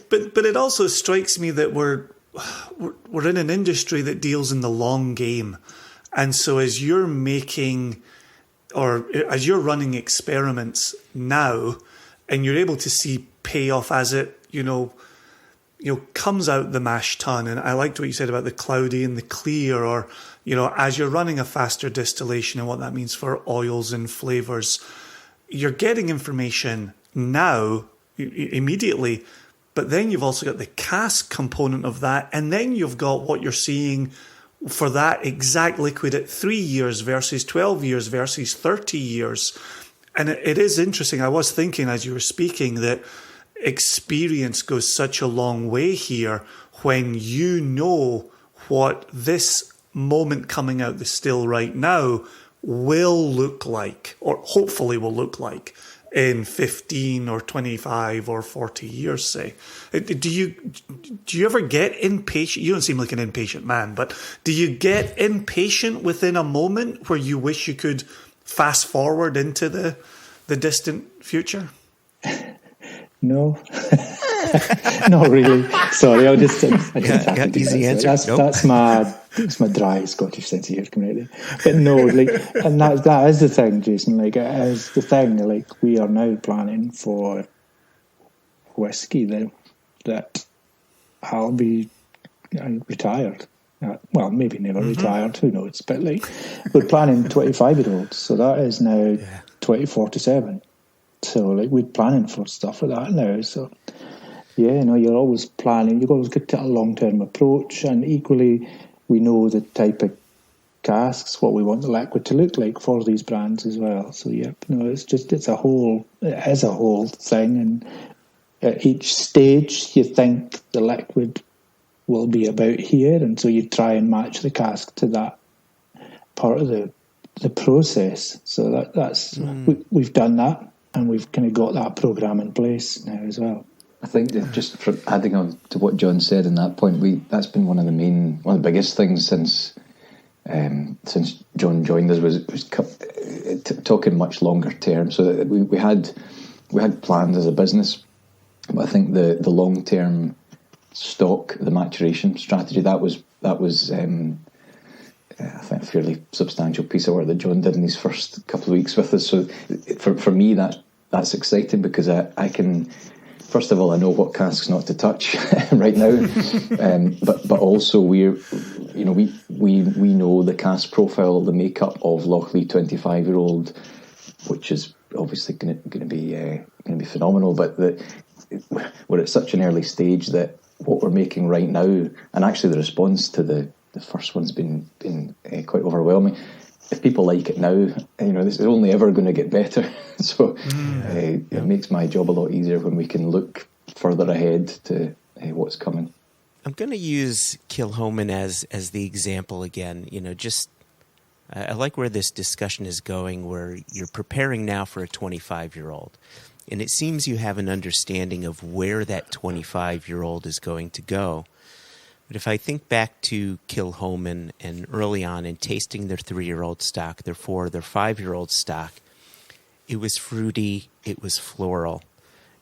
But it also strikes me that we're in an industry that deals in the long game. And so as you're making or as you're running experiments now, and you're able to see payoff as it, comes out the mash tun. And I liked what you said about the cloudy and the clear, or, as you're running a faster distillation and what that means for oils and flavors, you're getting information now immediately, but then you've also got the cask component of that. And then you've got what you're seeing for that exact liquid at 3 years versus 12 years versus 30 years. And it is interesting. I was thinking as you were speaking that experience goes such a long way here when you know what this moment coming out the still right now will look like, or hopefully will look like, in 15 or 25 or 40 years, say. Do you ever get impatient? You don't seem like an impatient man, but do you get impatient within a moment where you wish you could fast forward into the distant future?
No. Not really. Sorry, I just have to do
easy
that.
answer.
That's my dry Scottish sense of humour coming out there. But no, and that is the thing, Jason. It is the thing. We are now planning for whiskey that I'll be retired. Well, maybe never retired. Who knows? But we're planning 25-year-olds, so that is now 2047. So we're planning for stuff like that now. So you're always planning. You've always got a long-term approach, and equally, we know the type of casks, what we want the liquid to look like for these brands as well. So it's a whole thing, and at each stage, you think the liquid will be about here, and so you try and match the cask to that part of the process. So that's we've done that. And we've kind of got that programme in place now as well.
I think that just for adding on to what John said in that point, that's been one of the biggest things since John joined us was talking much longer term. So we had plans as a business, but I think the long term stock, the maturation strategy, that was I think a fairly substantial piece of work that John did in his first couple of weeks with us. So for me, that's exciting because I can, first of all, I know what casks not to touch right now, but also we know the cask profile, the makeup of Lochlea 25-year-old, which is obviously going to be phenomenal. But we're at such an early stage that what we're making right now, and actually the response to the first one's been quite overwhelming. If people like it now, this is only ever going to get better. So it makes my job a lot easier when we can look further ahead to what's coming.
I'm going to use Kilchoman as the example again. I like where this discussion is going, where you're preparing now for a 25-year-old. And it seems you have an understanding of where that 25-year-old is going to go. But if I think back to Kilchoman and early on in tasting their 3-year-old stock, their 4, their 5-year-old stock, it was fruity, it was floral.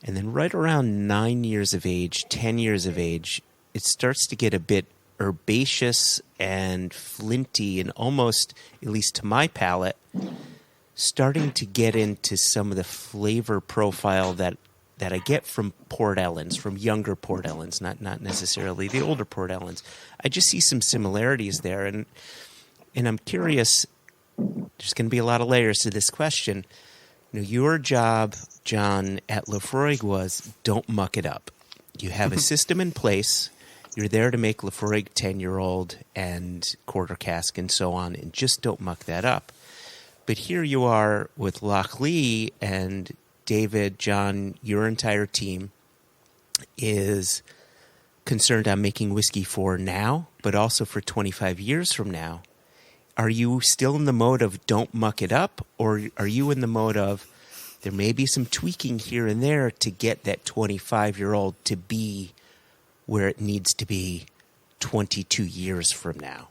And then right around 9 years of age, 10 years of age, it starts to get a bit herbaceous and flinty and almost, at least to my palate, starting to get into some of the flavor profile that I get from Port Ellens, from younger Port Ellens, not necessarily the older Port Ellens. I just see some similarities there, and I'm curious. There's going to be a lot of layers to this question. Your job, John, at Laphroaig was don't muck it up. You have a system in place. You're there to make Laphroaig 10-year-old and quarter cask and so on, and just don't muck that up. But here you are with Lochlea, and David, John, your entire team is concerned on making whiskey for now, but also for 25 years from now. Are you still in the mode of don't muck it up, or are you in the mode of there may be some tweaking here and there to get that 25-year-old to be where it needs to be 22 years from now?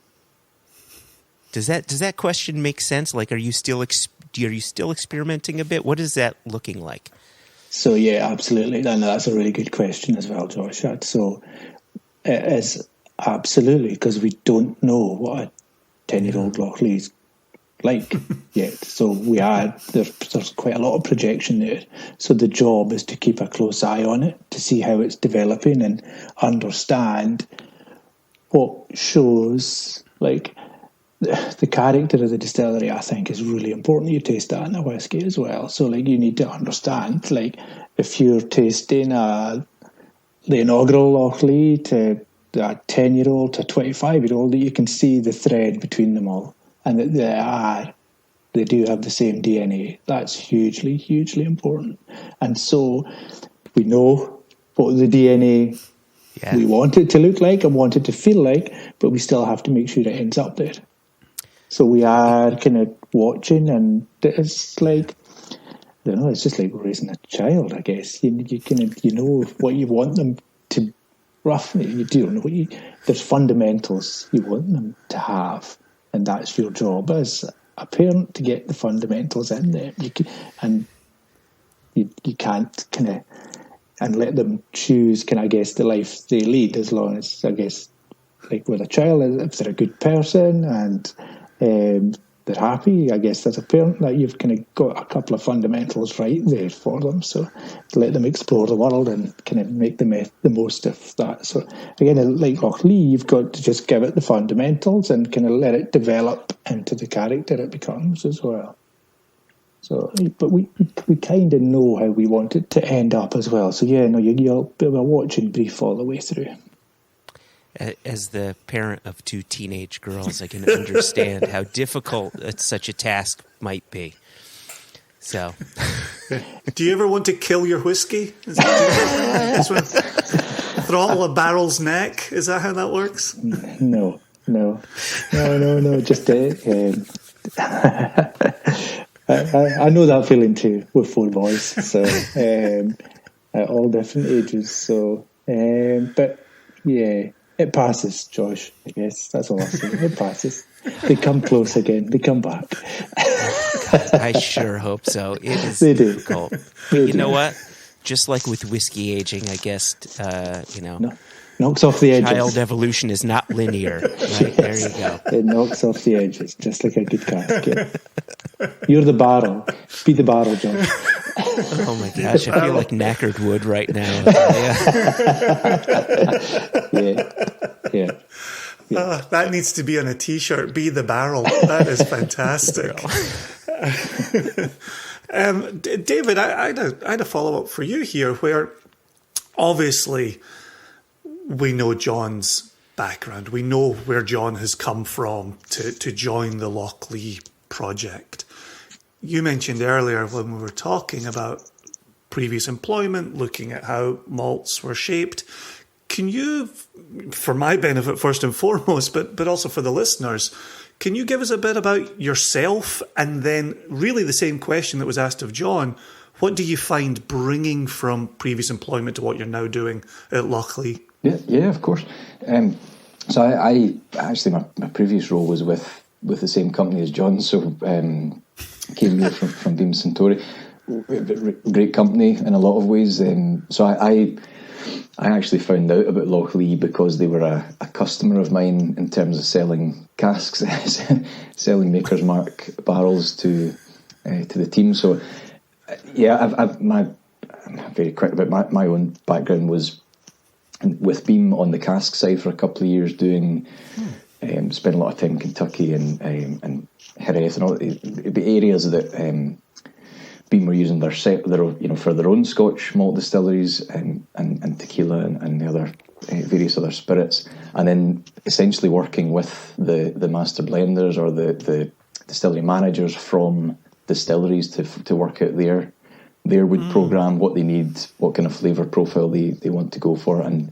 Does that question make sense? Are you still experimenting a bit? What is that looking like?
So yeah, absolutely. And that's a really good question as well, Josh. So it is absolutely, because we don't know what a 10-year-old Lochlea is like yet. So there's quite a lot of projection there. So the job is to keep a close eye on it, to see how it's developing and understand what shows, like the character of the distillery. I think is really important. You taste that in a whiskey as well. So like you need to understand, like if you're tasting the inaugural Lochlea to a 10-year-old to a 25-year-old, that you can see the thread between them all, and that they do have the same DNA. That's hugely, hugely important. And so we know what the DNA we want it to look like and want it to feel like, but we still have to make sure it ends up there. So we are kind of watching, and it's like, I don't know, it's just like raising a child, I guess. You know what you want them to, roughly, you do know there's fundamentals you want them to have, and that's your job as a parent, to get the fundamentals in there. You can't kind of, and let them choose, I guess, the life they lead, as long as, I guess, like with a child, if they're a good person and they're happy, I guess as a parent that you've kind of got a couple of fundamentals right there for them. So let them explore the world and kind of make the most of that. So again, like Lochlea, you've got to just give it the fundamentals and kind of let it develop into the character it becomes as well. So, but we kind of know how we want it to end up as well. So yeah, no, you're watching brief all the way through.
As the parent of two teenage girls, I can understand how difficult such a task might be. So,
do you ever want to kill your whiskey? Just throttle a barrel's neck? Is that how that works?
No. Just I know that feeling too with 4 boys. So at all different ages. So, but yeah. It passes, Josh, I guess. That's all I'm saying. It passes. They come close again. They come back.
I sure hope so. It is difficult. You know what? Just like with whiskey aging, I guess,
knocks off the edges.
Child evolution is not linear. Right? Yes. There you go.
It knocks off the edges, just like a good cask. Yeah. You're the barrel. Be the barrel, Josh.
Oh my gosh, I feel like knackered wood right now.
Yeah.
That needs to be on a t-shirt. Be the barrel. That is fantastic. David, I had a follow-up for you here, where obviously we know John's background. We know where John has come from to join the Lochlea project. You mentioned earlier when we were talking about previous employment, looking at how malts were shaped. Can you, for my benefit first and foremost, but also for the listeners, can you give us a bit about yourself, and then really the same question that was asked of John? What do you find bringing from previous employment to what you're now doing at Lochlea?
Yeah, of course. So I actually, my previous role was with the same company as John, so came here from Beam Suntory. Great company in a lot of ways. So I actually found out about Lochlea because they were a customer of mine in terms of selling casks, selling Maker's Mark barrels to the team. So yeah, I'm very quick about my own background was with Beam on the cask side for a couple of years, doing spent a lot of time in Kentucky and Jerez and all the areas that Beam were using their for their own Scotch malt distilleries and tequila and the other various other spirits, and then essentially working with the master blenders or the distillery managers from distilleries to work out their wood program, what they need, what kind of flavour profile they want to go for, and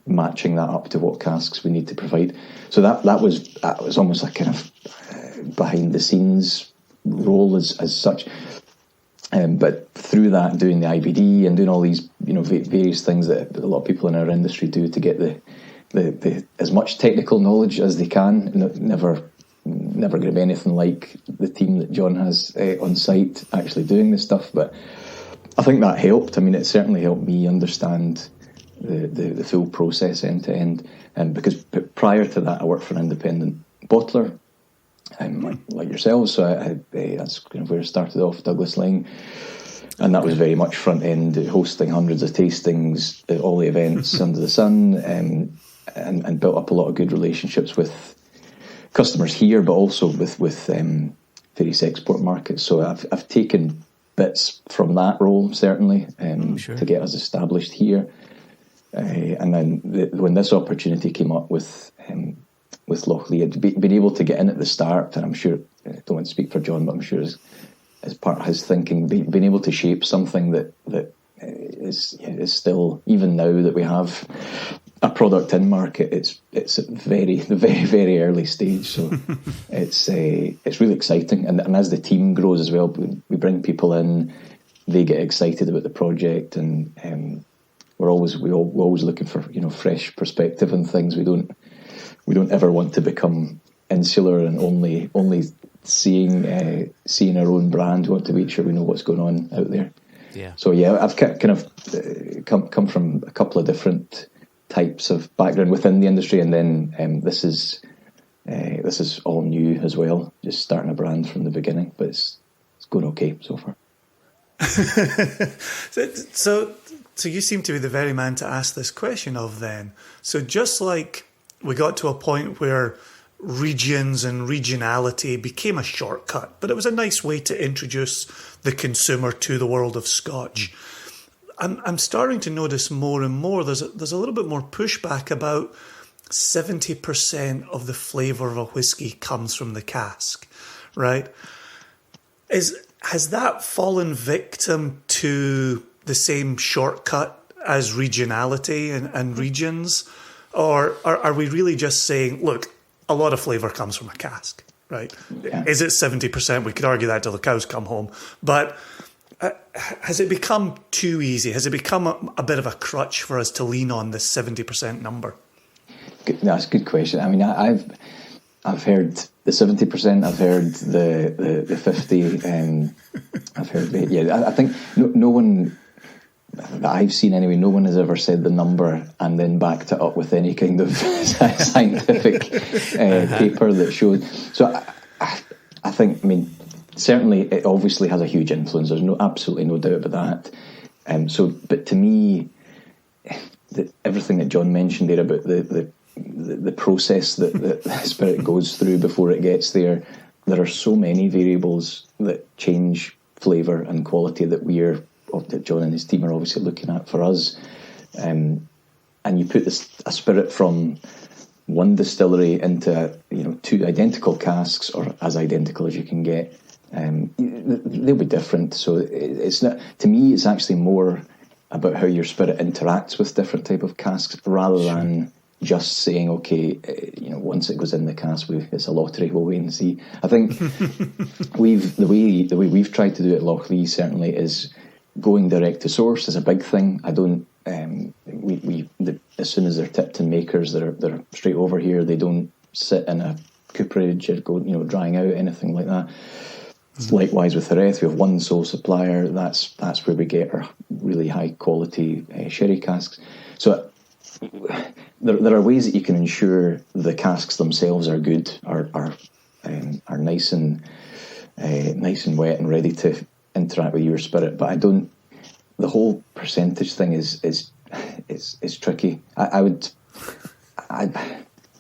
matching that up to what casks we need to provide. So that was almost like kind of behind the scenes role as such. But through that, doing the IBD and doing all these various things that a lot of people in our industry do to get the as much technical knowledge as they can. Never going to be anything like the team that John has on site actually doing this stuff, but I think that helped. I mean, it certainly helped me understand the full process end to end. Because prior to that, I worked for an independent bottler, like yourselves. So that's kind of where it started off, Douglas Lane. And that was very much front end, hosting hundreds of tastings, all the events under the sun, and built up a lot of good relationships with customers here, but also with various export markets. So I've taken bits from that role, certainly, to get us established here. And then when this opportunity came up with Lochlea, I'd been able to get in at the start, and I'm sure, I don't want to speak for John, but I'm sure as part of his thinking, being able to shape something that is still, even now that we have a product in market, it's at the very, very early stage. So it's really exciting, and as the team grows as well, we bring people in, they get excited about the project, and we're always looking for fresh perspective on things. We don't ever want to become insular and only seeing our own brand. We want to make sure we know what's going on out there.
Yeah.
So I've kind of come from a couple of different types of background within the industry, and then this is all new as well. Just starting a brand from the beginning, but it's going okay so far.
So you seem to be the very man to ask this question of then. So just like we got to a point where regions and regionality became a shortcut, but it was a nice way to introduce the consumer to the world of Scotch. I'm starting to notice more and more there's a little bit more pushback about 70% of the flavour of a whiskey comes from the cask, right? Has that fallen victim to the same shortcut as regionality and regions? Or are we really just saying, look, a lot of flavour comes from a cask, right? Yeah. Is it 70%? We could argue that till the cows come home. But has it become too easy? Has it become a bit of a crutch for us to lean on this 70% number?
That's a good question. I mean, I've heard the 70%. I've heard the 50. I've heard I think no one that I've seen anyway. No one has ever said the number and then backed it up with any kind of scientific paper that showed. So I think. I mean, certainly it obviously has a huge influence. There's absolutely no doubt about that. But to me, everything that John mentioned there about the process that the spirit goes through before it gets there, there are so many variables that change flavour and quality that John and his team are obviously looking at for us. And you put a spirit from one distillery into two identical casks, or as identical as you can get, they'll be different. So it's not, to me, it's actually more about how your spirit interacts with different type of casks, rather than just saying, okay, once it goes in the cask, it's a lottery. We'll wait and see. I think the way we've tried to do it at Lochlea certainly is going direct to source is a big thing. I don't. As soon as they're tipped in makers, they're straight over here. They don't sit in a cooperage or go drying out, anything like that. Likewise with Jerez, we have one sole supplier. That's where we get our really high quality sherry casks. So there are ways that you can ensure the casks themselves are good, are nice and wet and ready to interact with your spirit. But I don't. The whole percentage thing is tricky.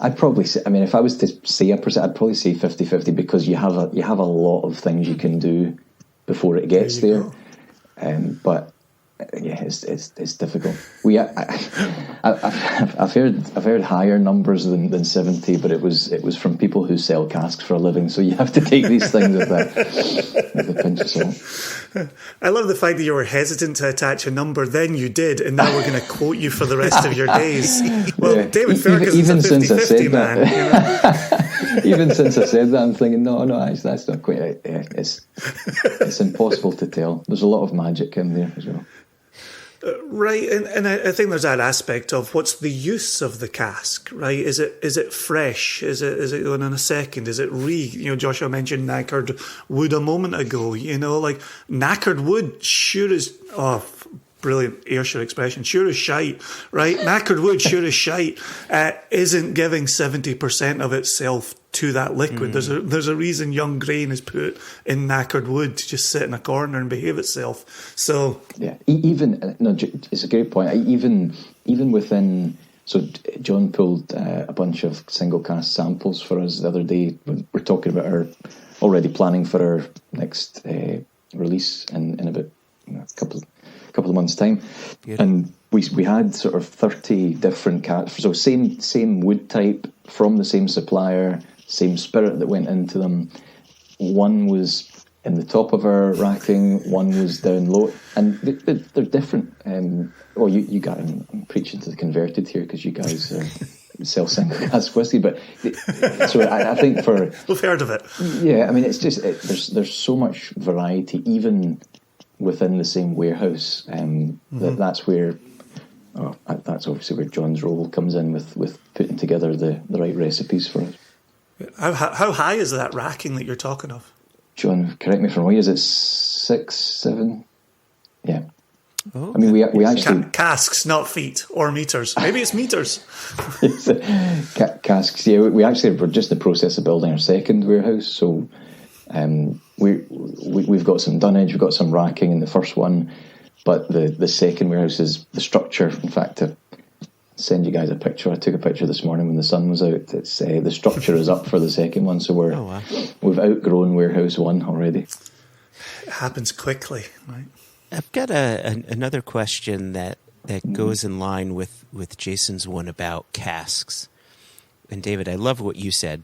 I'd probably say, I mean, if I was to say a percent, I'd probably say 50-50, because you have a lot of things you can do before it gets there. But yeah, it's difficult. I've heard higher numbers than 70, but it was from people who sell casks for a living. So you have to take these things with a pinch of salt.
I love the fact that you were hesitant to attach a number, then you did, and now we're going to quote you for the rest of your days. Well, yeah. David Ferguson's a 50-50 man.
Even since I said that, I'm thinking, no, that's not quite right. Yeah, it's impossible to tell. There's a lot of magic in there as well.
Right, and I think there's that aspect of what's the use of the cask, right? Is it fresh? Is it going in a second? Is it Joshua mentioned knackered wood a moment ago. Like knackered wood, sure as brilliant Ayrshire expression, sure as shite, right? Knackered wood, sure as shite, isn't giving 70% of itself to that liquid. There's a reason young grain is put in knackered wood to just sit in a corner and behave itself. So
yeah, even no, it's a great point. Even within. So John pulled a bunch of single cast samples for us the other day. We're talking about our already planning for our next release in about a couple of months' time. Beautiful. And we had sort of 30 different casts. So same wood type from the same supplier, same spirit that went into them. One was in the top of our racking, one was down low, and they're different. You got, I'm preaching to the converted here because you guys sell single cask whiskey, but so I think for
we've heard of it.
Yeah, I mean it's just there's so much variety even within the same warehouse. That's where that's obviously where John's role comes in with putting together the right recipes for us.
How high is that racking that you're talking of?
John, correct me if I'm wrong. Is it 6, 7? Yeah.
Oh,
I mean, we actually
casks, not feet or meters. Maybe it's meters.
Casks. Yeah, we actually were just in the process of building our second warehouse. So we've got some dunnage, we've got some racking in the first one, but the second warehouse is the structure. In fact, to send you guys a picture, I took a picture this morning when the sun was out. It's the structure is up for the second one, so we've outgrown warehouse 1 already.
It happens quickly, right?
I've got another question that goes in line with Jason's one about casks. And David, I love what you said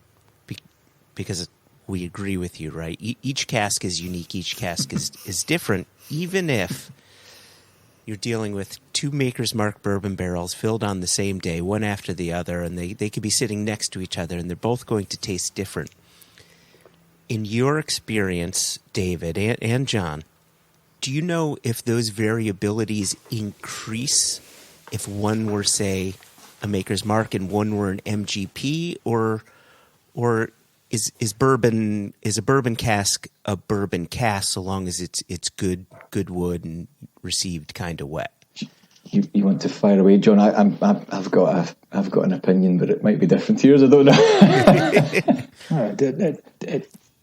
because we agree with you, right? Each cask is unique. Each cask is different, even if you're dealing with 2 Maker's Mark bourbon barrels filled on the same day, one after the other, and they could be sitting next to each other, and they're both going to taste different. In your experience, David and John, do you know if those variabilities increase if one were, say, a Maker's Mark and one were an MGP, or is a bourbon cask a bourbon cask so long as it's good wood and received kind of wet?
You want to fire away, John? I've got an opinion, but it might be different to yours. I don't know.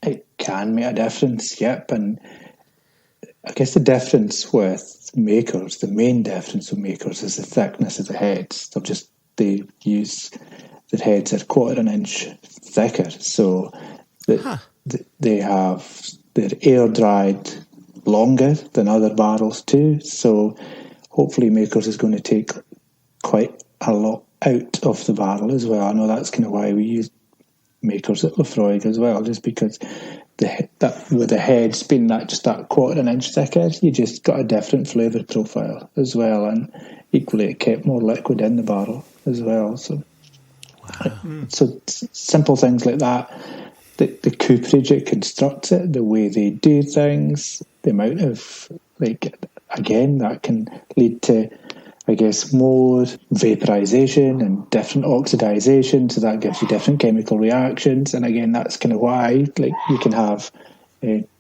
It can make a difference, yep. And I guess the difference with Makers, the main difference with Makers, is the thickness of the heads. They use the heads are 1/4 inch thicker, so they're air dried longer than other barrels too. So hopefully Makers is going to take quite a lot out of the barrel as well. I know that's kind of why we use Makers at Laphroaig as well, just because with the heads being that 1/4 inch thicker, you just got a different flavour profile as well, and equally it kept more liquid in the barrel as well. So, so simple things like that, the cooperage it constructs it, the way they do things, the amount of that can lead to, I guess, more vaporization and different oxidization, so that gives you different chemical reactions. And again, that's kind of why you can have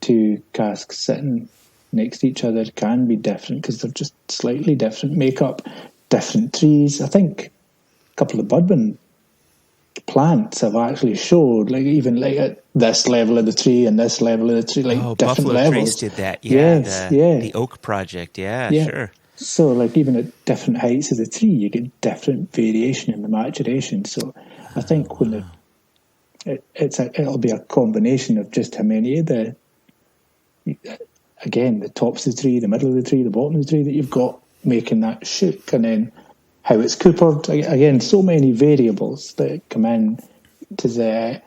2 casks sitting next to each other can be different, because they're just slightly different makeup, different trees. I think a couple of bourbon plants have actually showed, even at this level of the tree and this level of the tree, different
Buffalo
levels.
Trace did that, the Oak Project, sure.
So, even at different heights of the tree, you get different variation in the maturation. So, I think when it'll be a combination of just how many of the tops of the tree, the middle of the tree, the bottom of the tree that you've got making that shoot, and then how it's coopered. Again, so many variables that come in to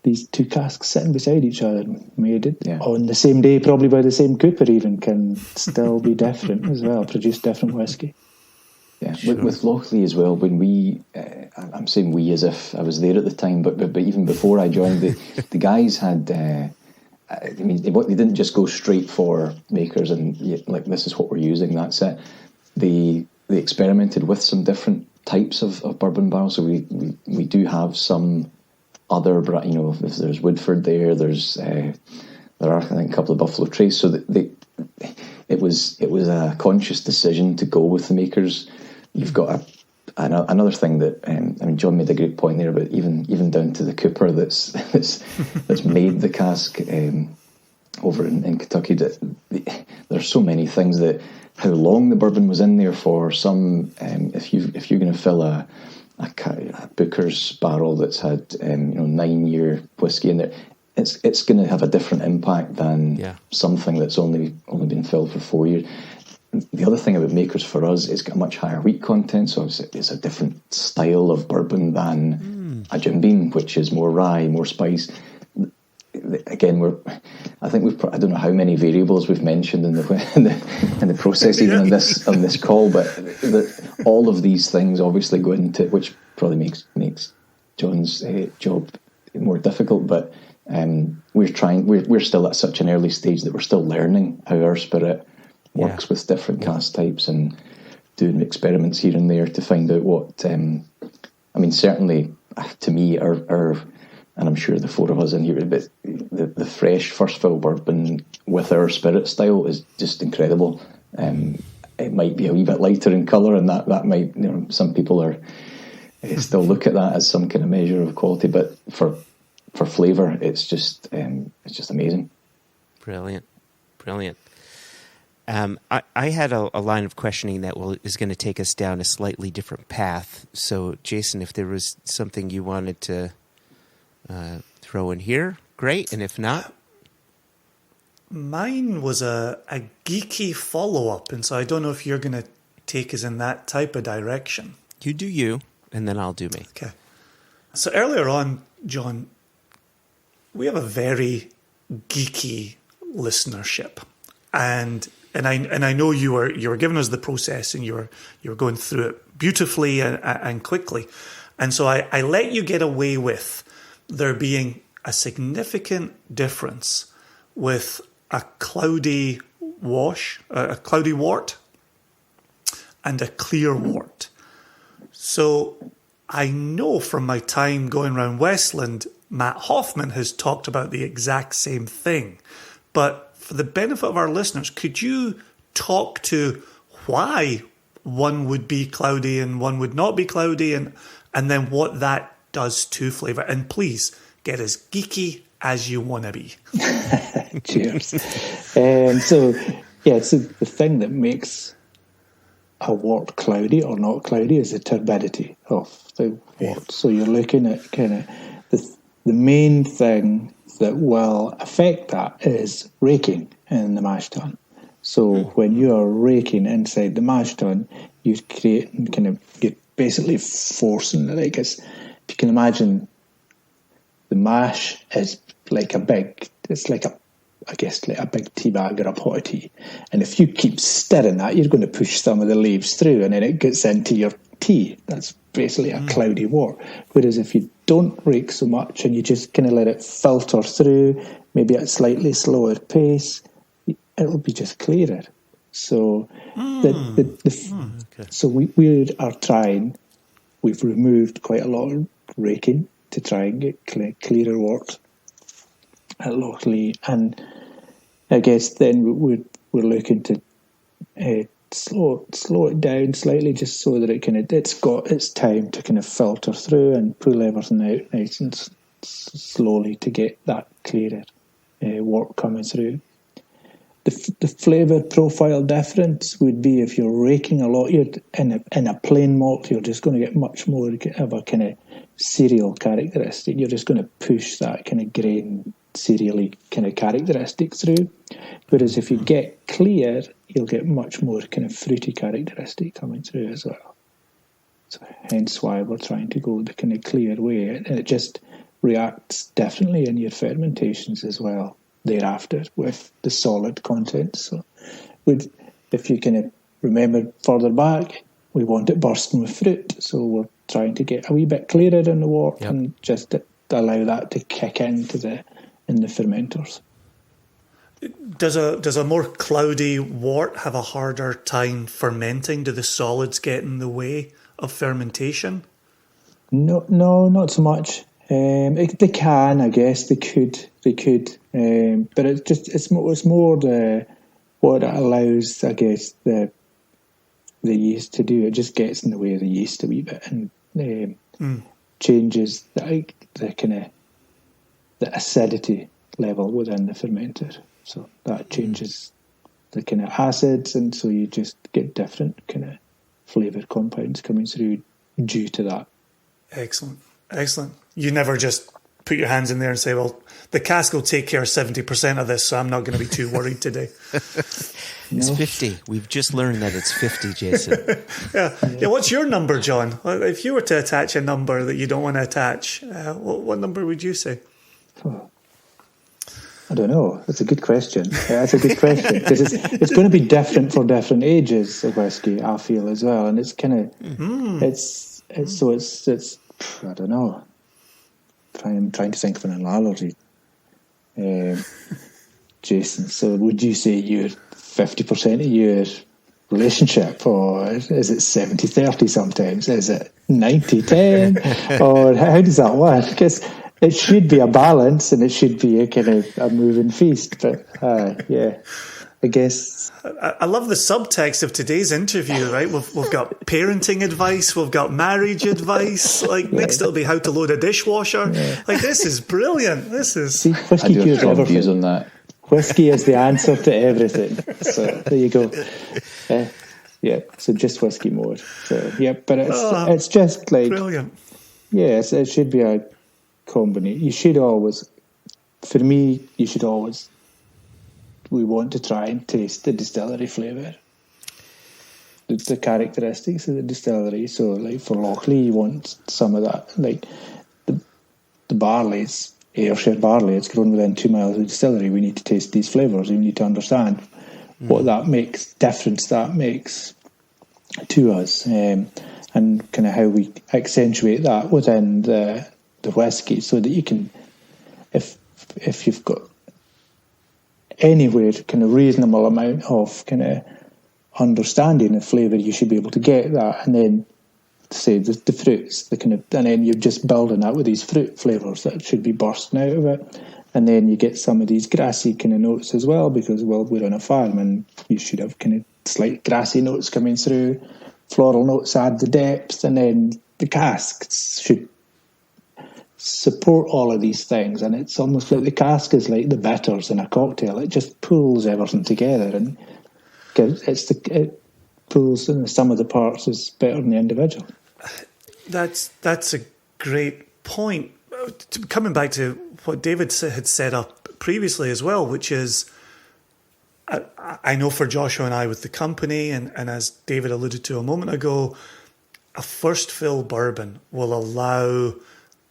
these 2 casks sitting beside each other, made it on the same day, probably by the same cooper, even can still be different as well, produce different whiskey.
Yeah, sure. With Lochlea as well, when I'm saying we as if I was there at the time, but even before I joined, the guys had, they didn't just go straight for Makers and this is what we're using, that's it. They experimented with some different types of bourbon barrels, so we do have some other, if there's Woodford there are I think a couple of Buffalo Trace, so that it was a conscious decision to go with the Makers. You've got another thing that John made a great point there, but even down to the cooper that's made the cask over in Kentucky. There's so many things that how long the bourbon was in there for. Some if you're going to fill a Booker's barrel that's had 9-year whiskey in there, it's going to have a different impact than something that's only been filled for 4 years. The other thing about makers for us, it's got a much higher wheat content, so it's a different style of bourbon than a Jim Beam, which is more rye, more spice. Again, I don't know how many variables we've mentioned in the process, even on this call, but all of these things obviously go into it, which probably makes John's job more difficult. But we're still at such an early stage that we're still learning how our spirit works with different cask types and doing experiments here and there to find out what. Certainly to me, our and I'm sure the four of us in here, but the fresh first fill bourbon with our spirit style is just incredible. It might be a wee bit lighter in colour, and that might, some people are still look at that as some kind of measure of quality, but for flavour, it's just amazing.
Brilliant. I had a line of questioning that is going to take us down a slightly different path. So, Jason, if there was something you wanted to throw in here, great. And if not,
mine was a geeky follow-up, and so I don't know if you're going to take us in that type of direction.
You do you, and then I'll do me.
Okay. So earlier on, John, we have a very geeky listenership, and I know you were giving us the process, and you were going through it beautifully and quickly, and so I let you get away with there being a significant difference with a cloudy wash, a cloudy wort, and a clear wort. So I know from my time going around Westland, Matt Hoffman has talked about the exact same thing. But for the benefit of our listeners, could you talk to why one would be cloudy and one would not be cloudy, and then what that does to flavour? And please get as geeky as you want to be.
Cheers. So the thing that makes a wort cloudy or not cloudy is the turbidity of the wort. So you're looking at kind of the main thing that will affect that is raking in the mash tun. So when you are raking inside the mash tun, you're basically forcing, if you can imagine, the mash is like a big tea bag or a pot of tea. And if you keep stirring that, you're going to push some of the leaves through, and then it gets into your tea. That's basically a cloudy wort. Whereas if you don't rake so much and you just kind of let it filter through, maybe at a slightly slower pace, it'll be just clearer. So so we are trying. We've removed quite a lot of raking to try and get clearer wort at Lochlea, and I guess then we're looking to slow it down slightly, just so that it's got its time to kind of filter through and pull everything out nice and slowly to get that clearer wort coming through. The flavour profile difference would be if you're raking a lot, you're in a plain malt, you're just going to get much more of a kind of cereal characteristic. You're just going to push that kind of grain cereally kind of characteristic through. Whereas if you get clear, you'll get much more kind of fruity characteristic coming through as well. So hence why we're trying to go the kind of clear way, and it just reacts differently in your fermentations as well thereafter with the solid content. So if you kind of remember further back, we want it bursting with fruit, so we're trying to get a wee bit clearer in the wort and just allow that to kick into the fermenters.
Does a more cloudy wort have a harder time fermenting? Do the solids get in the way of fermentation?
No, not so much. They can, I guess, they could, but it's more what it allows, I guess, the the yeast to do. It just gets in the way of the yeast a wee bit and changes the kind of the acidity level within the fermenter. So that changes the kind of acids, and so you just get different kind of flavour compounds coming through due to that.
Excellent. You never just put your hands in there and say, well, the cask will take care of 70% of this, so I'm not going to be too worried today.
It's 50. We've just learned that it's 50, Jason.
Yeah. What's your number, John? If you were to attach a number that you don't want to attach, what number would you say?
I don't know. That's a good question. That's a good question, because it's going to be different for different ages of whiskey, I feel, as well. And it's kind of it's I don't know. I'm trying to think of an analogy. Jason, so would you say you're 50% of your relationship, or is it 70-30 sometimes? Is it 90-10? Or how does that work? Because it should be a balance, and it should be a kind of a moving feast. But I guess
I love the subtext of today's interview. Right, we've got parenting advice, we've got marriage advice. Like next, it'll be how to load a dishwasher. Like this is brilliant. This is.
See, whiskey cures everything.
On that.
Whiskey is the answer to everything. So there you go. So just whiskey more. So but it's just like
brilliant.
Yes, it should be a combination. You should always, for me, we want to try and taste the distillery flavour, the characteristics of the distillery. So, like for Lockley, you want some of that. Like the barley's Ayrshire barley, it's grown within 2 miles of the distillery. We need to taste these flavours. We need to understand what difference that makes to us, and kind of how we accentuate that within the whiskey, so that you can, if you've got anywhere kind of reasonable amount of kind of understanding of flavour, you should be able to get that, and then say the fruits, and then you're just building that with these fruit flavours that should be bursting out of it, and then you get some of these grassy kind of notes as well, because we're on a farm and you should have kind of slight grassy notes coming through, floral notes add the depth, and then the casks should support all of these things. And it's almost like the cask is like the bitters in a cocktail. It just pulls everything together, and it pulls the sum of the parts is better than the individual.
That's a great point. Coming back to what David had set up previously as well, which is, I know for Joshua and I with the company, and as David alluded to a moment ago, a first fill bourbon will allow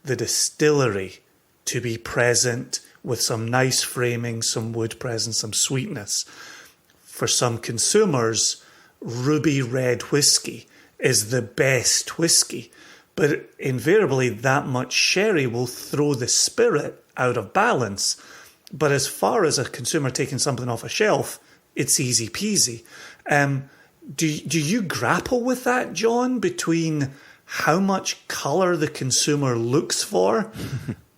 the distillery to be present with some nice framing, some wood presence, some sweetness. For some consumers, ruby red whiskey is the best whiskey, but invariably that much sherry will throw the spirit out of balance. But as far as a consumer taking something off a shelf, it's easy peasy. Do you grapple with that, John, between how much colour the consumer looks for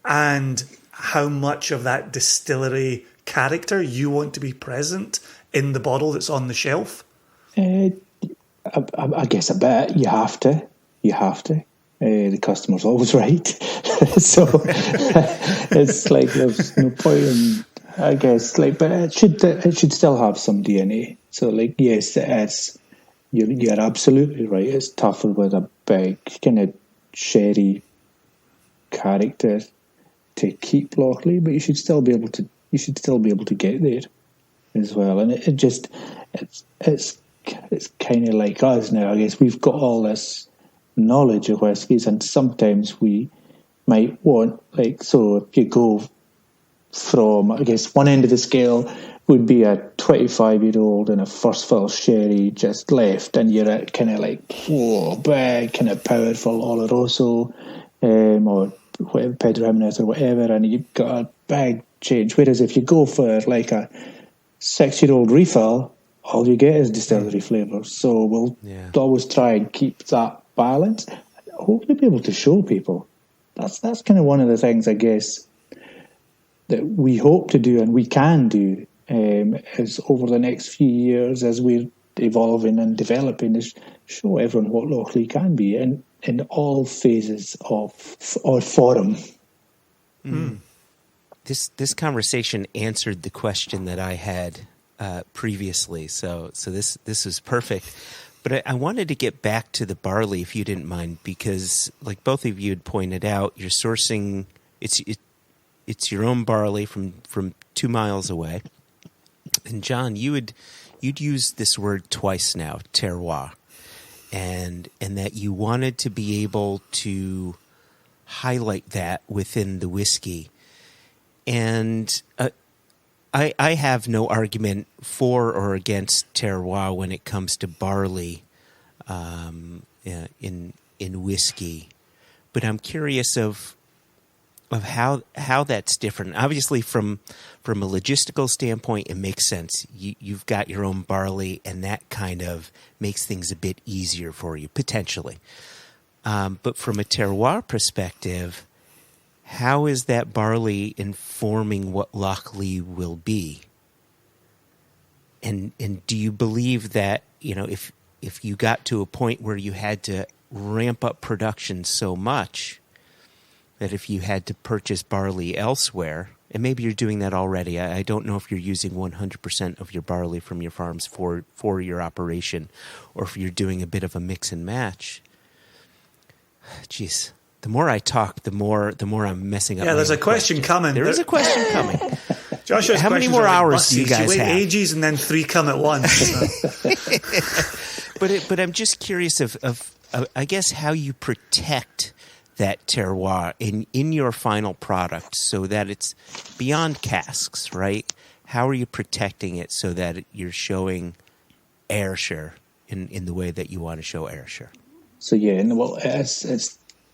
and how much of that distillery character you want to be present in the bottle that's on the shelf?
I guess a bit. You have to. The customer's always right. So it's like there's no point in, I guess, like, but it should still have some DNA. So like, yes, it is. You're absolutely right. It's tougher with a big kind of sherry character to keep Lockley, but you should still be able to get there as well. And it's kind of like us now. I guess we've got all this knowledge of whiskies, and sometimes we might want, like, so if you go from, I guess, one end of the scale would be a 25-year-old and a first fill sherry just left, and you're at kind of like, whoa, big, kind of powerful Oloroso or Pedro Jimenez or whatever, and you've got a big change. Whereas if you go for like a 6-year-old refill, all you get is distillery flavours. So we'll always try and keep that balance. Hopefully be able to show people. That's kind of one of the things, I guess, that we hope to do and we can do, is over the next few years, as we're evolving and developing is show everyone what Lochlea can be in all phases of or forum.
This conversation answered the question that I had previously, so this is perfect. But I wanted to get back to the barley, if you didn't mind, because like both of you had pointed out, you're sourcing it's your own barley from 2 miles away. And John, you'd used this word twice now, terroir, and that you wanted to be able to highlight that within the whiskey. And I have no argument for or against terroir when it comes to barley in whiskey, but I'm curious of how that's different. Obviously, from a logistical standpoint, it makes sense. You've got your own barley, and that kind of makes things a bit easier for you, potentially. But from a terroir perspective, how is that barley informing what Lockley will be? And do you believe that, if you got to a point where you had to ramp up production so much that if you had to purchase barley elsewhere, and maybe you're doing that already, I don't know if you're using 100% of your barley from your farms for your operation, or if you're doing a bit of a mix and match. Jeez. The more I talk, the more I'm messing up.
Yeah, there's a question coming.
There is a question coming.
Joshua's
how many more hours do you guys
wait
have?
Ages and then 3 come at once. So.
But I'm just curious of I guess how you protect that terroir in your final product so that it's beyond casks, right? How are you protecting it so that you're showing Ayrshire in the way that you want to show Ayrshire?
So well,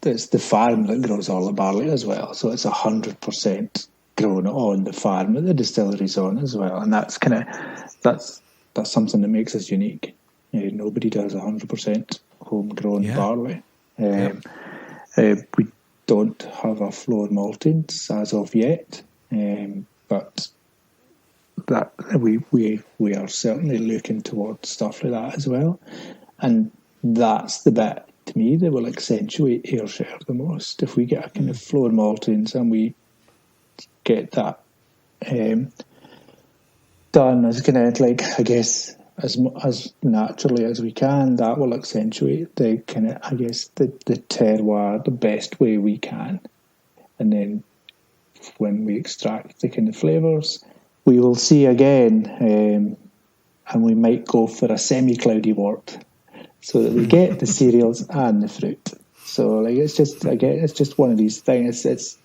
it's the farm that grows all the barley as well. So it's 100% grown on the farm that the distillery's on as well, and that's something that makes us unique. Nobody does 100% homegrown barley. We don't have a floor maltings as of yet, but that we are certainly looking towards stuff like that as well, and that's the bit to me that will accentuate Ayrshire the most. If we get a kind of floor maltings and we get that done as kind of like, I guess, as naturally as we can, that will accentuate the kind of, I guess, the terroir the best way we can. And then when we extract the kind of flavours, we will see again, and we might go for a semi-cloudy wort, so that we get the cereals and the fruit. So it's just one of these things. It's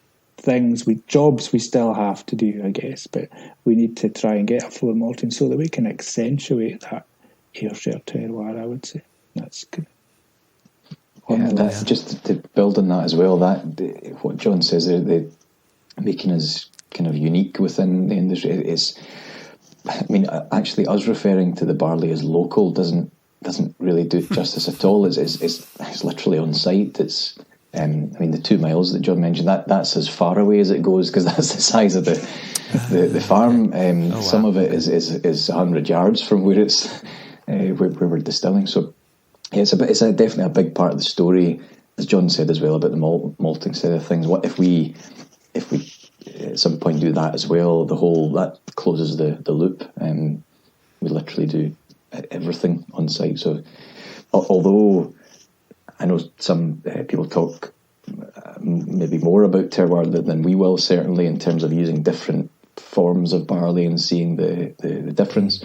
jobs we still have to do, I guess, but we need to try and get a floor malting so that we can accentuate that Ayrshire terroir, I would say. That's good.
Just to build on that as well, what John says, the making us kind of unique within the industry is, actually us referring to the barley as local doesn't really do it justice at all. It's literally on site. It's the 2 miles that John mentioned, that's as far away as it goes, because that's the size of the farm. Wow. Some of it is 100 yards from where it's where we're distilling. So it's definitely a big part of the story, as John said as well, about the malting side of things. What if we at some point do that as well? That closes the loop. We literally do everything on site. So although I know some people talk maybe more about terroir than we will, certainly in terms of using different forms of barley and seeing the difference.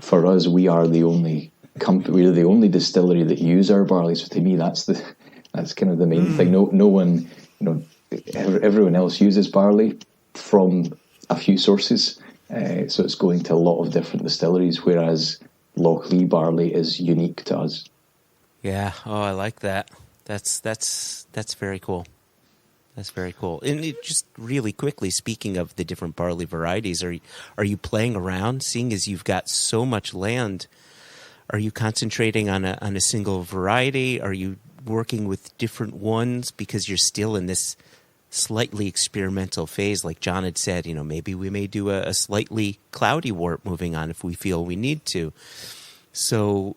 For us, we are the only company, we're the only distillery that use our barley. So to me, that's kind of the main thing. No one, everyone else uses barley from a few sources, so it's going to a lot of different distilleries, whereas Lochlea barley is unique to us.
Yeah. Oh, I like that. That's very cool. That's very cool. And just really quickly, speaking of the different barley varieties, are you playing around? Seeing as you've got so much land, are you concentrating on a single variety? Are you working with different ones because you're still in this slightly experimental phase? Like John had said, maybe we may do a slightly cloudy wort moving on if we feel we need to. So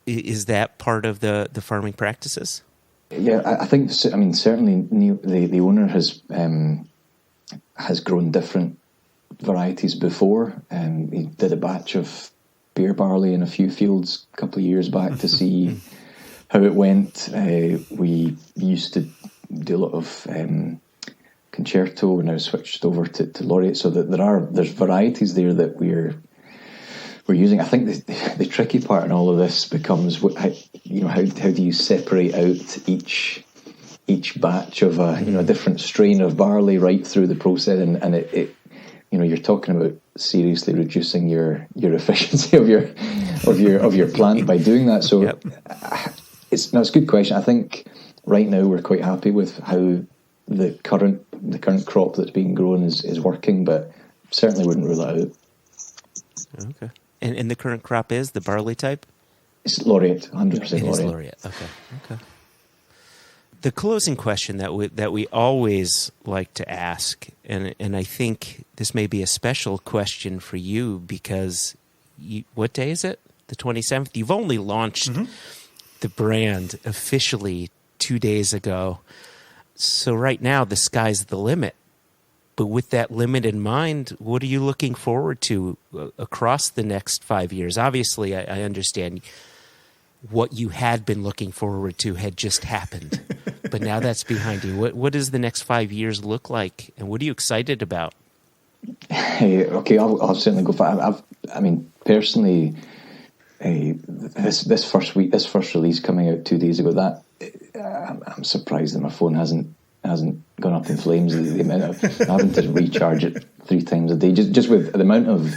is that part of the farming practices?
Yeah, I think. I mean, certainly Neil, the owner has grown different varieties before. He did a batch of beer barley in a few fields a couple of years back to see how it went. We used to do a lot of concerto. We're now switched over to laureate, so that there's varieties there that we're using. I think the tricky part in all of this becomes how do you separate out each batch of a different strain of barley right through the process, and it you're talking about seriously reducing your efficiency of your plant by doing that. So
yep.
It's a good question. I think right now we're quite happy with how the current crop that's being grown is working, but certainly wouldn't rule it out.
Okay. And the current crop is the barley type?
It's laureate, 100%
laureate.
laureate.
It is laureate. Okay. The closing question that we always like to ask, and I think this may be a special question for you because what day is it? The 27th? You've only launched the brand officially 2 days ago. So right now the sky's the limit. But with that limit in mind, what are you looking forward to across the next 5 years? Obviously, I understand what you had been looking forward to had just happened, but now that's behind you. What does the next 5 years look like, and what are you excited about?
Okay, I'll certainly go for it. I mean, personally, this first release coming out 2 days ago, that I'm surprised that my phone hasn't gone up in flames. The amount of having to recharge it 3 times a day, just with the amount of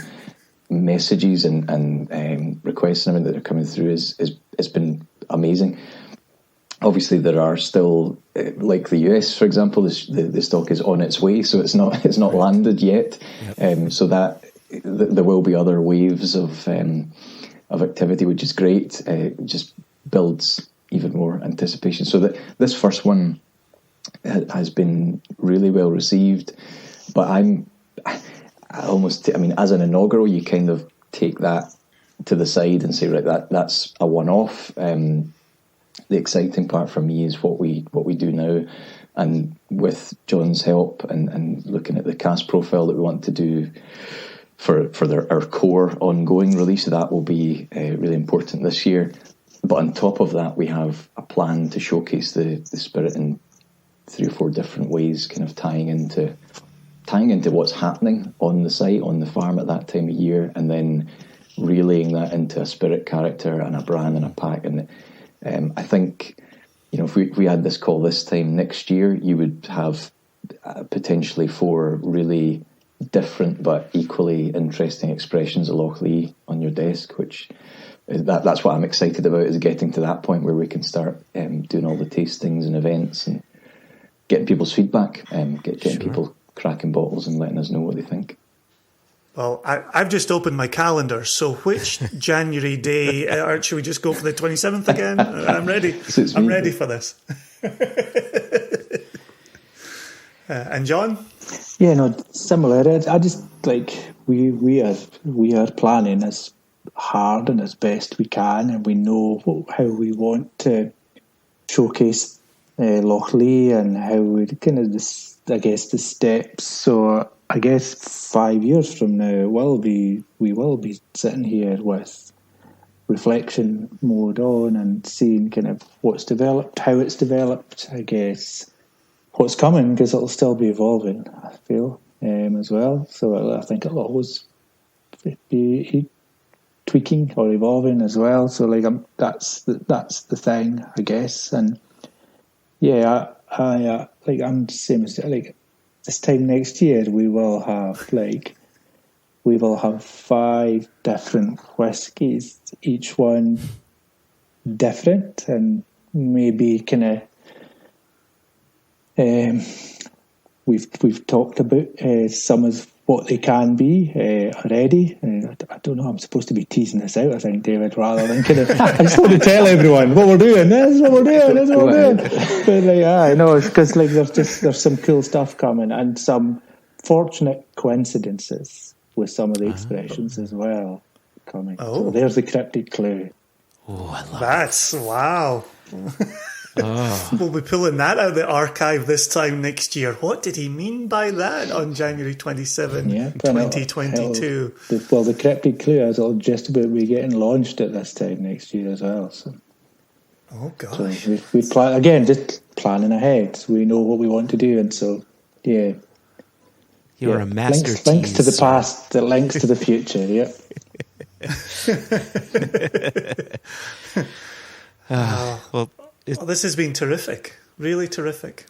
messages and requests and everything that are coming through it's been amazing. Obviously, there are still, like the US, for example, the stock is on its way, so it's not landed yet. Yep. So that there will be other waves of activity, which is great. It just builds even more anticipation. So that this first one has been really well received, but as an inaugural, you kind of take that to the side and say, right, that's a one-off. The exciting part for me is what we do now, and with John's help and looking at the cast profile that we want to do for our core ongoing release, that will be really important this year. But on top of that, we have a plan to showcase the spirit in 3 or 4 different ways, kind of tying into what's happening on the site, on the farm at that time of year, and then relaying that into a spirit character and a brand and a pack. And I think, if we had this call this time next year, you would have potentially 4 really different but equally interesting expressions of Lochlea on your desk, which that's what I'm excited about, is getting to that point where we can start doing all the tastings and events and getting people's feedback, getting people cracking bottles and letting us know what they think.
Well, I've just opened my calendar, so which January day, or should we just go for the 27th again? I'm ready. I'm ready for this. And John?
Yeah, no, similar. I just we are planning as hard and as best we can, and we know how we want to showcase Lochlea and how we kind of the steps. So I guess 5 years from now, we will be sitting here with reflection mode on and seeing kind of what's developed, how it's developed, I guess what's coming, because it'll still be evolving, I feel, as well. So I think it'll always be tweaking or evolving as well. So that's the thing, I guess. And yeah, I'm the same as this time next year we will have 5 different whiskies, each one different, and maybe kind of we've talked about some of what they can be already. I don't know, I'm supposed to be teasing this out, I think, David, rather than kind of I just want to tell everyone what we're doing. This is what we're doing. But I know it's because there's some cool stuff coming and some fortunate coincidences with some of the expressions as well. coming.
Oh.
So there's the cryptic clue.
Oh, I love
That's wow.
Oh.
We'll be pulling that out of the archive this time next year. What did he mean by that on January 27,
Yeah,
2022?
The cryptic clue is all just about be getting launched at this time next year as well. So,
Oh, gosh.
so we plan again, just planning ahead. So we know what we want to do, and so yeah.
You're
Yeah,
a master
links to the
teaser.
past, that links to the future. Yeah.
Well,
Well, this has been terrific. Really terrific.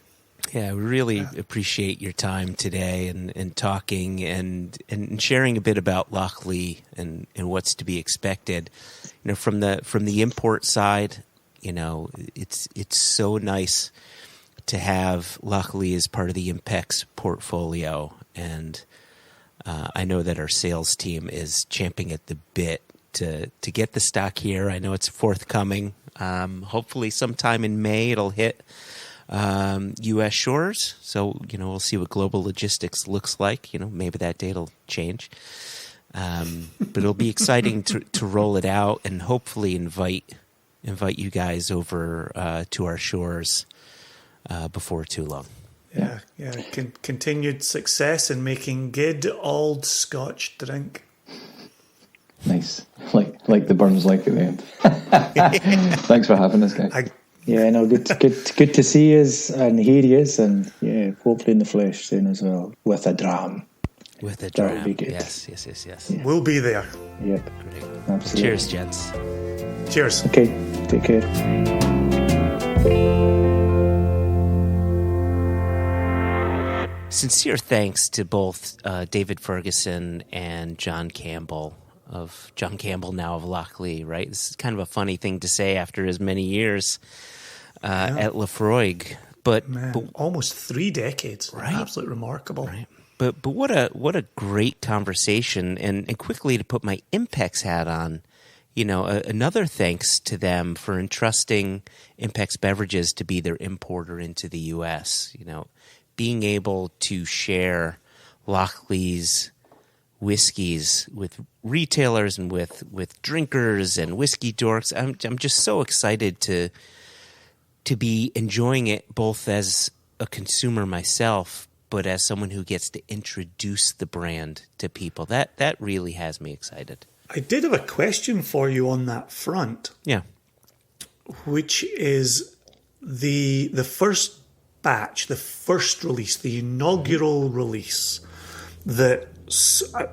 yeah, I really appreciate your time today and talking and sharing a bit about Lockley and what's to be expected. You know, from the import side, you know, it's so nice to have Lockley as part of the Impex portfolio, and I know that our sales team is champing at the bit to get the stock here. I know it's forthcoming. Hopefully sometime in May it'll hit U.S. shores. So, you know, we'll see what global logistics looks like. You know, maybe that date will change. But it'll be exciting to roll it out and hopefully invite you guys over to our shores before too long.
Yeah. Continued success in making good old Scotch drink.
Nice. Like the Burns like at the end. Thanks for having us, guys.
Yeah, no, good to see us and hear you, and yeah, hopefully in the flesh soon as well with a dram.
With a
That would
dram.
be good.
Yes.
Yeah.
We'll be there.
Yep,
Great.
absolutely.
Cheers, gents.
Cheers.
Okay, take care.
Sincere thanks to both David Ferguson and John Campbell now of Lockley, right? This is kind of a funny thing to say after as many years at Lefroy, but
Almost 3 decades.
Right.
Absolutely remarkable.
right. But what a great conversation, and quickly to put my Impex hat on, you know, another thanks to them for entrusting Impex Beverages to be their importer into the U.S. You know, being able to share Lockley's whiskeys with retailers and with drinkers and whiskey dorks. I'm just so excited to be enjoying it both as a consumer myself, but as someone who gets to introduce the brand to people. That really has me excited.
I did have a question for you on that front,
Yeah.
which is the first batch, the first release, the inaugural release that I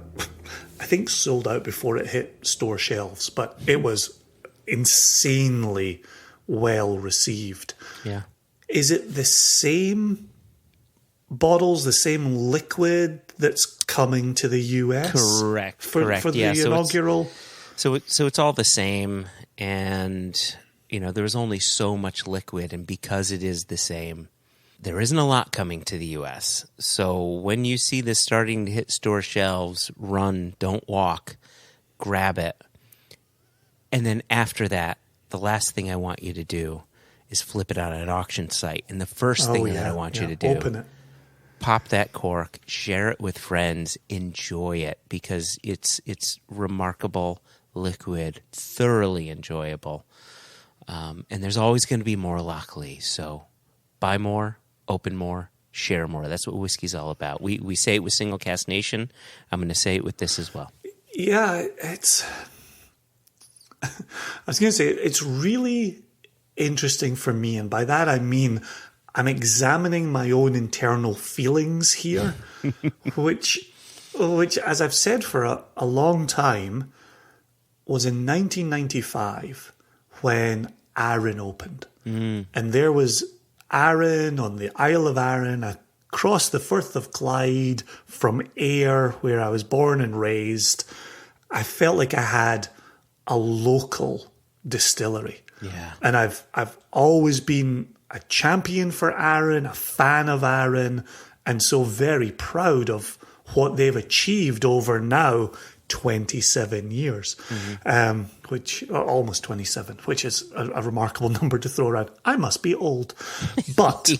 think sold out before it hit store shelves, but it was insanely well received.
Yeah.
Is it the same bottles, the same liquid that's coming to the US?
Correct.
For the
Yeah, so
inaugural?
So it's all the same, and you know, there's only so much liquid, and because it is the same, there isn't a lot coming to the U.S. So when you see this starting to hit store shelves, run, don't walk, grab it. And then after that, the last thing I want you to do is flip it out at an auction site. And the first thing that I want you to do,
open it.
pop that cork, share it with friends, enjoy it, because it's remarkable liquid, thoroughly enjoyable. And there's always going to be more Lockley. So buy more, open more, share more. That's what whiskey's all about. We say it with Single Cask Nation. I'm going to say it with this as well.
Yeah, I was going to say, it's really interesting for me. And by that, I mean, I'm examining my own internal feelings here, which, as I've said for a long time, was in 1995 when Arran opened. And there was Arran on the Isle of Arran, across the Firth of Clyde, from Ayr, where I was born and raised. I felt like I had a local distillery.
Yeah.
And I've always been a champion for Arran, a fan of Arran, and so very proud of what they've achieved over now 27 years, which almost 27, which is a remarkable number to throw around. I must be old. But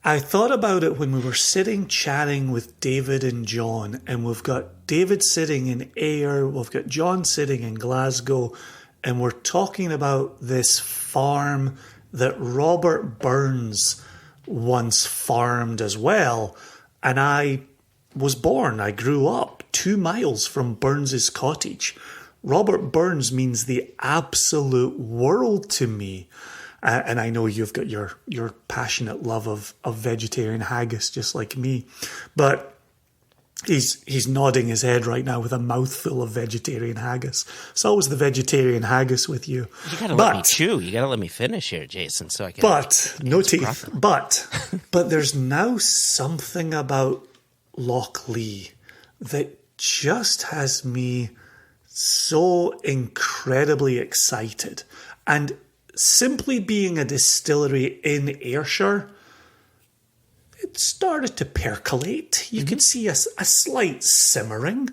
I thought about it when we were sitting chatting with David and John, and we've got David sitting in Ayr, we've got John sitting in Glasgow, and we're talking about this farm that Robert Burns once farmed as well. And I was born, I grew up 2 miles from Burns's cottage. Robert Burns means the absolute world to me. And I know you've got your passionate love of vegetarian haggis, just like me. But he's nodding his head right now with a mouthful of vegetarian haggis. It's always the vegetarian haggis with you.
You got to let me chew. You got to let me finish here, Jason, so I can.
But no teeth. Properly. But there's now something about Locklea that just has me so incredibly excited. And simply being a distillery in Ayrshire, it started to percolate. You could see a slight simmering.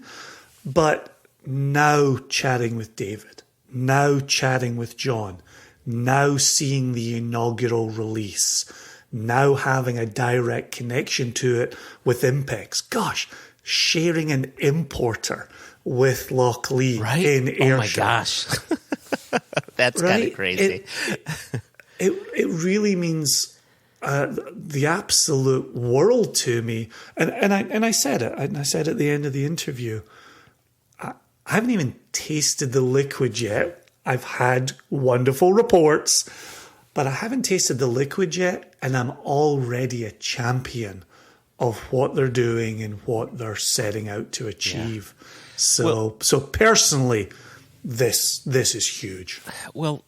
But now chatting with David, now chatting with John, now seeing the inaugural release, now having a direct connection to it with Impex. Gosh, sharing an importer with Lochlea in Ayrshire.
Oh my gosh. That's kind of crazy.
It really means the absolute world to me. And I said it. And I said at the end of the interview, I haven't even tasted the liquid yet. I've had wonderful reports, but I haven't tasted the liquid yet, and I'm already a champion of what they're doing and what they're setting out to achieve. Yeah. So personally, this is huge.
Well,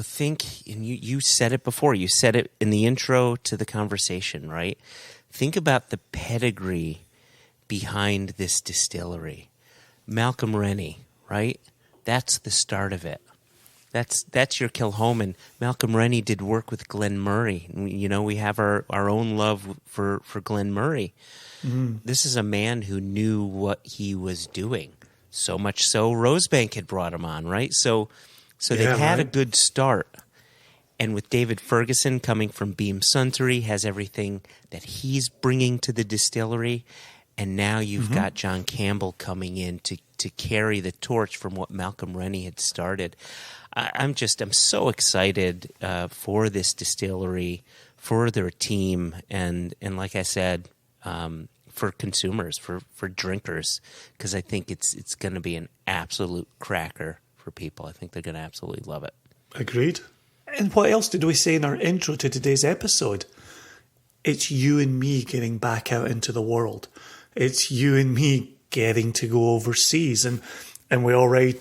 think, and you said it before. You said it in the intro to the conversation, right? Think about the pedigree behind this distillery. Malcolm Rennie, right? That's the start of it. That's your Kilchoman. Malcolm Rennie did work with Glen Murray. We have our own love for Glen Murray. Mm. This is a man who knew what he was doing. So much so Rosebank had brought him on, right? So they had a good start. And with David Ferguson coming from Beam Suntory, has everything that he's bringing to the distillery. And now you've got John Campbell coming in to carry the torch from what Malcolm Rennie had started. I'm so excited for this distillery, for their team, and like I said, for consumers, for drinkers, because I think it's going to be an absolute cracker for people. I think they're going to absolutely love it.
Agreed. And what else did we say in our intro to today's episode? It's you and me getting back out into the world. It's you and me getting to go overseas. And we already,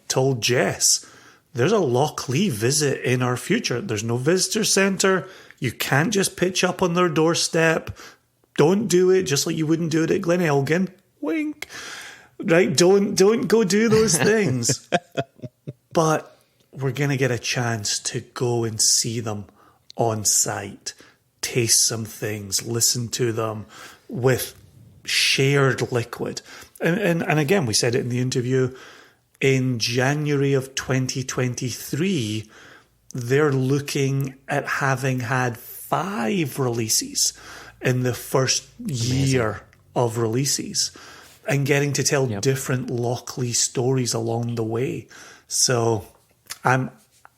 told Jess, there's a Lochlea visit in our future. There's no visitor centre. You can't just pitch up on their doorstep. Don't do it, just like you wouldn't do it at Glen Elgin. Wink. Right? Don't go do those things. But we're going to get a chance to go and see them on site, taste some things, listen to them with shared liquid. And again, we said it in the interview, in January of 2023, they're looking at having had 5 releases in the first year of releases and getting to tell different Lochlea stories along the way. So I'm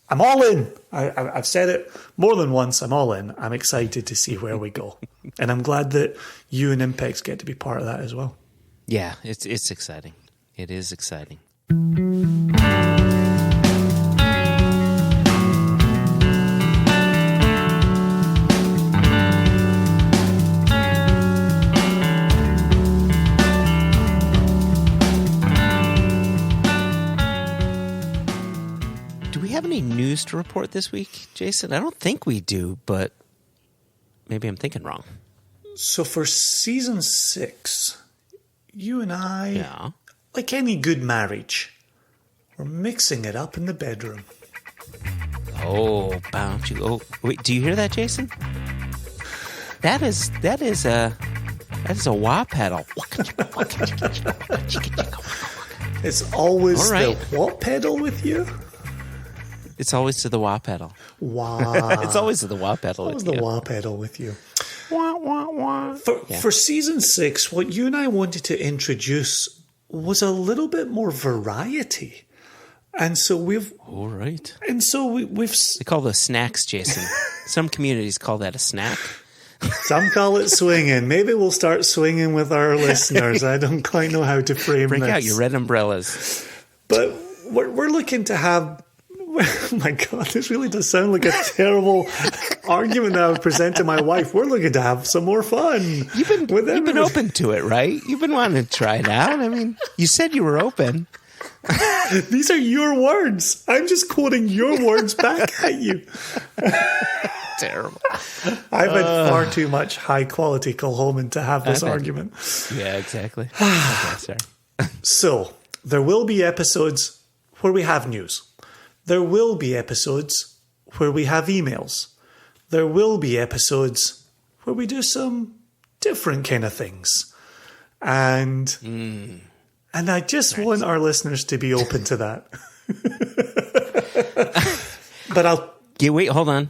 all in. I've said it more than once. I'm all in. I'm excited to see where we go. And I'm glad that you and Impex get to be part of that as well.
Yeah, it's exciting. It is exciting. Do we have any news to report this week, Jason? I don't think we do, but maybe I'm thinking wrong.
So for season 6, you and I, like any good marriage, we're mixing it up in the bedroom.
Oh, bounce you! Oh, wait, do you hear that, Jason? That is a wah pedal.
It's always the what pedal with you?
It's always to the wah pedal.
Wah.
It's always to the wah pedal.
Always
with
the
you.
wah pedal with you.
Wah, wah, wah.
For season 6, what you and I wanted to introduce was a little bit more variety. And so we've
All right.
and so we've
They call those snacks, Jason. Some communities call that a snack.
some call it swinging. Maybe we'll start swinging with our listeners. I don't quite know how to frame
Break
this.
out your red umbrellas.
But we're looking to have. Oh my God, this really does sound like a terrible argument that I would present to my wife. We're looking to have some more fun.
You've been open to it, right? You've been wanting to try it out. I mean, you said you were open.
These are your words. I'm just quoting your words back at you.
Terrible.
I've had far too much high quality Kilhoman to have this
I've had-
argument.
Yeah, exactly. Okay, sorry.
So, there will be episodes where we have news. There will be episodes where we have emails. There will be episodes where we do some different kind of things. And I just want our listeners to be open to that. But
Wait, hold on.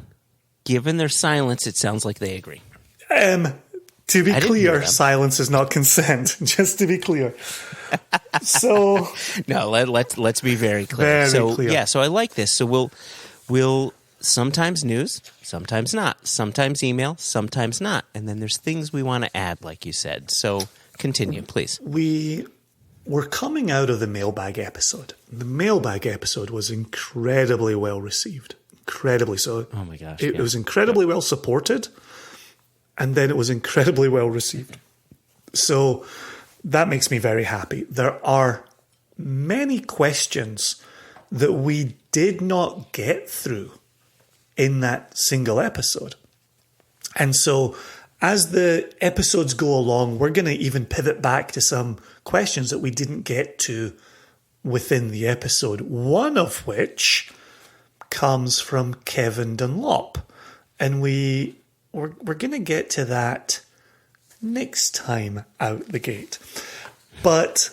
Given their silence, it sounds like they agree.
to be
I didn't hear
clear,
them.
silence is not consent. Just to be clear. So
No, let's be very clear.
Very clear.
Yeah, so I like this. So we'll sometimes news, sometimes not, sometimes email, sometimes not, and then there's things we want to add, like you said. So continue, please.
we're coming out of the mailbag episode. The mailbag episode was incredibly well received. Incredibly so.
Oh my gosh,
It
yeah.
was incredibly well supported, and then it was incredibly well received. So that makes me very happy. There are many questions that we did not get through in that single episode. And so as the episodes go along, we're going to even pivot back to some questions that we didn't get to within the episode. One of which comes from Kevin Dunlop. And we're going to get to that next time out the gate. But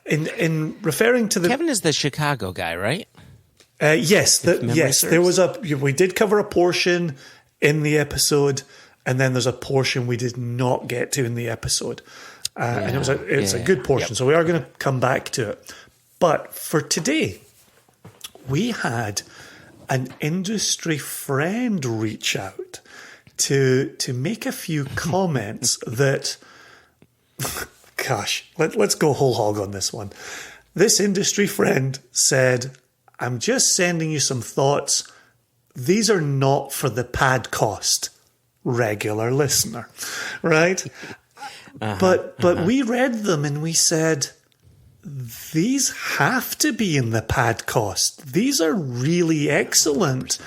in referring to the
Kevin is the Chicago guy, right?
yes,
memory
yes, there
serves.
was we did cover a portion in the episode, and then there's a portion we did not get to in the episode, and it was a good portion.
Yep.
So we are going to come back to it. But for today, we had an industry friend reach out to make a few comments that, gosh, let's go whole hog on this one. This industry friend said, I'm just sending you some thoughts. These are not for the padcost regular listener, right? But we read them and we said, these have to be in the padcost. These are really excellent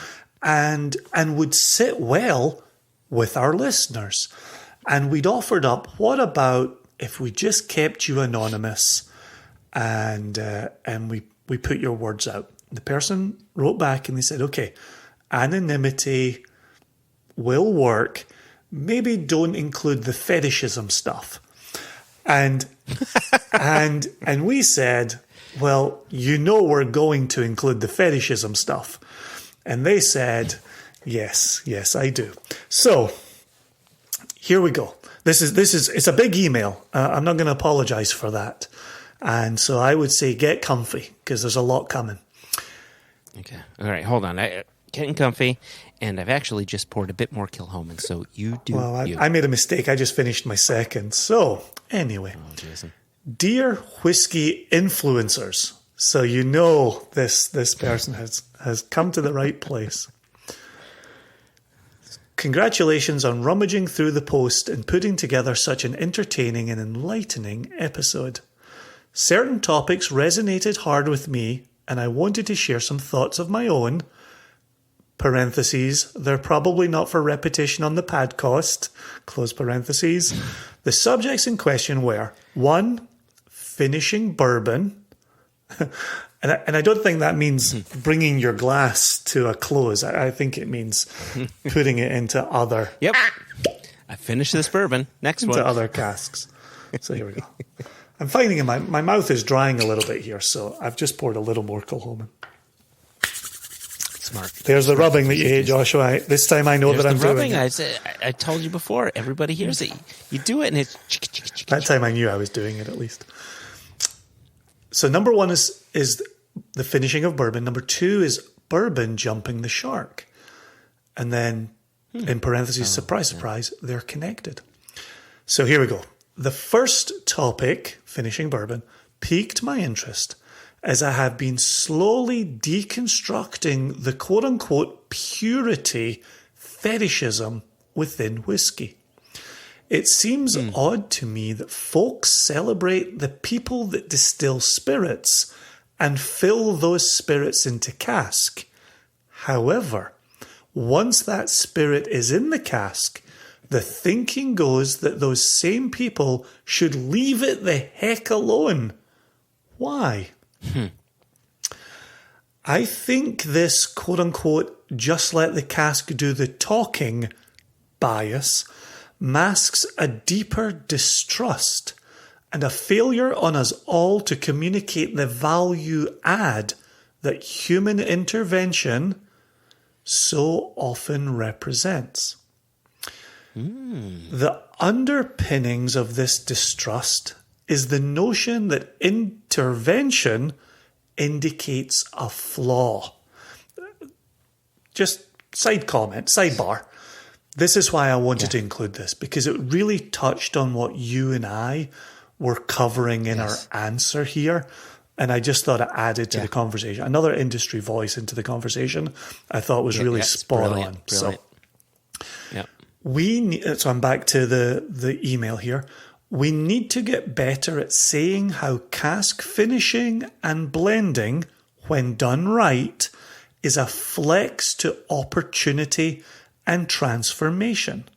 and would sit well with our listeners. And we'd offered up, what about if we just kept you anonymous and we put your words out? The person wrote back and they said, okay, anonymity will work. Maybe don't include the fetishism stuff. And we said, well, we're going to include the fetishism stuff. And they said, yes, I do. So here we go. It's a big email. I'm not going to apologize for that. And so I would say get comfy because there's a lot coming.
Okay. All right, hold on. I'm getting comfy, and I've actually just poured a bit more Kilhoman, so you do
Well,
you.
I made a mistake. I just finished my second. So anyway,
Oh, Jason.
dear whiskey influencers. So this person has come to the right place. Congratulations on rummaging through the post and putting together such an entertaining and enlightening episode. Certain topics resonated hard with me, and I wanted to share some thoughts of my own. Parentheses, they're probably not for repetition on the padcost. Close parentheses. The subjects in question were 1, finishing bourbon. And I don't think that means bringing your glass to a close. I think it means putting it into other
Yep. I finished this bourbon. Next one.
other casks. So here we go. I'm finding my mouth is drying a little bit here, so I've just poured a little more Kilhoman.
Smart.
There's the rubbing that you hate, Joshua. This time I know
There's
that I'm
the rubbing.
doing it.
I told you before. Everybody hears it. You do it, and it's...
That time I knew I was doing it, at least. So number one is the finishing of bourbon. Number two is bourbon jumping the shark. And then, in parentheses, surprise, surprise, they're connected. So here we go. The first topic, finishing bourbon, piqued my interest as I have been slowly deconstructing the quote-unquote purity fetishism within whiskey. It seems odd to me that folks celebrate the people that distill spirits and fill those spirits into cask. However, once that spirit is in the cask, the thinking goes that those same people should leave it the heck alone. Why? I think this quote-unquote just let the cask do the talking bias masks a deeper distrust and a failure on us all to communicate the value add that human intervention so often represents. The underpinnings of this distrust is the notion that intervention indicates a flaw. Just sidebar. This is why I wanted to include this, because it really touched on what you and I were covering in our answer here. And I just thought it added to the conversation. Another industry voice into the conversation I thought was really spot on.
Brilliant.
So so I'm back to the email here. We need to get better at saying how cask finishing and blending, when done right, is a flex to opportunity and transformation.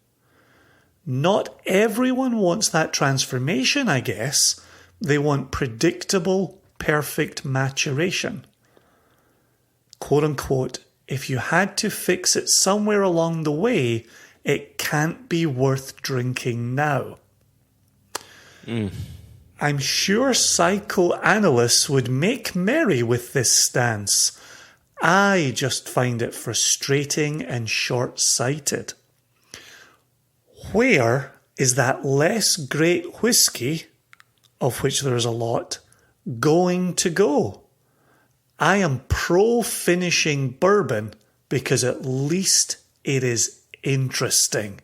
Not everyone wants that transformation, I guess. They want predictable, perfect maturation. Quote unquote, if you had to fix it somewhere along the way, it can't be worth drinking now. I'm sure psychoanalysts would make merry with this stance. I just find it frustrating and short-sighted. Where is that less great whiskey, of which there is a lot, going to go? I am pro-finishing bourbon because at least it is interesting.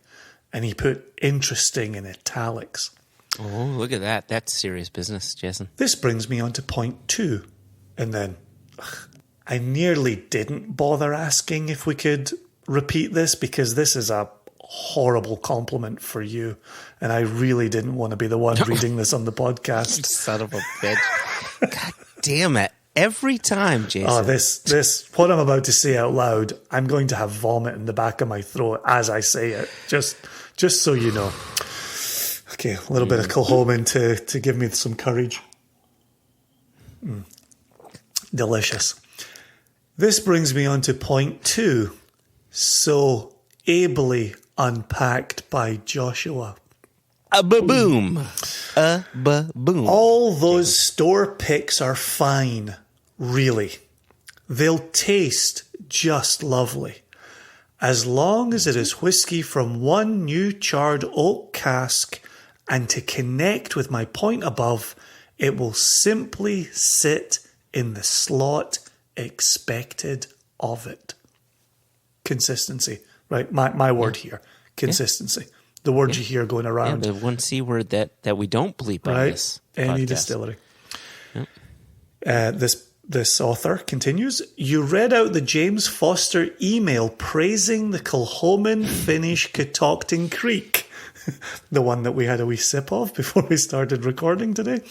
And he put interesting in italics.
Oh, look at that. That's serious business, Jason.
This brings me on to point 2. And then I nearly didn't bother asking if we could repeat this because this is a horrible compliment for you. And I really didn't want to be the one reading this on the podcast.
Son of a bitch. God damn it. Every time, Jason.
Oh, this, what I'm about to say out loud, I'm going to have vomit in the back of my throat as I say it. Just so you know. Okay, a little bit of Kilchoman to give me some courage. Delicious. This brings me on to point 2. So ably unpacked by Joshua.
A ba-boom. A ba-boom.
All those store picks are fine, really. They'll taste just lovely. As long as it is whiskey from one new charred oak cask, and to connect with my point above, it will simply sit in the slot expected of it. Consistency, right? My word here, consistency. The word you hear going around.
The one C word that we don't bleep on this
Any
podcast.
distillery. This author continues, you read out the James Foster email praising the Kilchoman finish Catoctin Creek, the one that we had a wee sip of before we started recording today.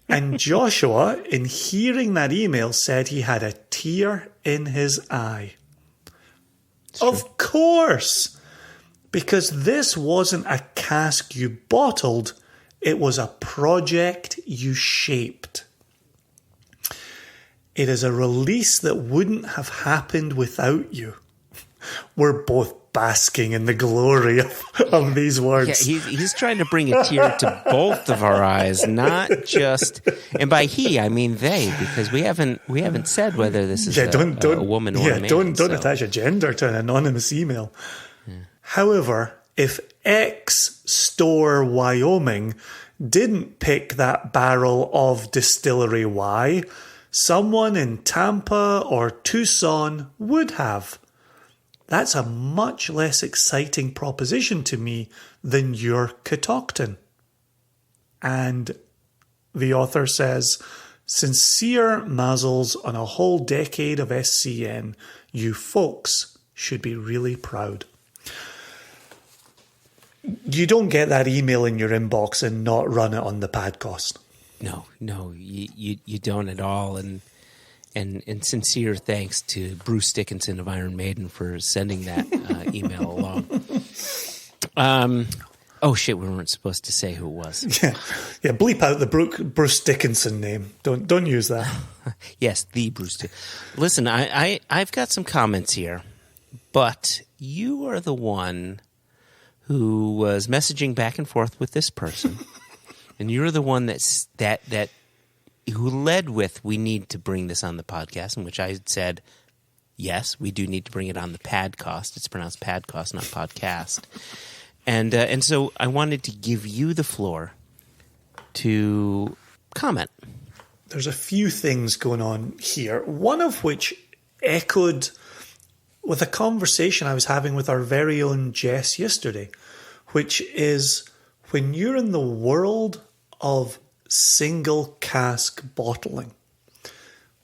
And Joshua, in hearing that email, said he had a tear in his eye. Of course! Because this wasn't a cask you bottled, it was a project you shaped. It is a release that wouldn't have happened without you. We're both basking in the glory of these words.
Yeah, he's trying to bring a tear to both of our eyes, not just. And by he, I mean they, because we haven't said whether this is a woman or a man.
Don't attach a gender to an anonymous email. Yeah. However, if X Store Wyoming didn't pick that barrel of Distillery Y, someone in Tampa or Tucson would have. That's a much less exciting proposition to me than your Catoctin. And the author says, sincere mazzles on a whole decade of SCN. You folks should be really proud. You don't get that email in your inbox and not run it on the padcost.
No, you don't at all. And sincere thanks to Bruce Dickinson of Iron Maiden for sending that email along. Oh shit, we weren't supposed to say who it was.
Yeah. Bleep out the Bruce Dickinson name. Don't use that.
Yes, the Bruce. Listen, I've got some comments here, but you are the one who was messaging back and forth with this person, and you're the one that who led with, we need to bring this on the podcast, in which I said, yes, we do need to bring it on the padcost. It's pronounced padcost, not podcast. And so I wanted to give you the floor to comment.
There's a few things going on here, one of which echoed with a conversation I was having with our very own Jess yesterday, which is when you're in the world of single cask bottling,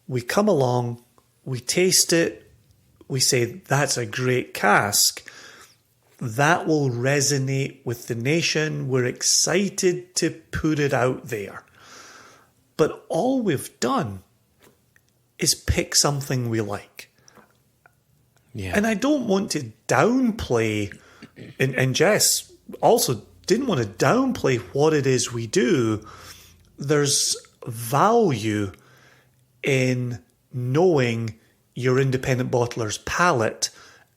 we come along, we taste it, we say, that's a great cask. That will resonate with the nation. We're excited to put it out there. But all we've done is pick something we like.
Yeah.
And I don't want to downplay, and Jess also didn't want to downplay what it is we do. There's value in knowing your independent bottler's palate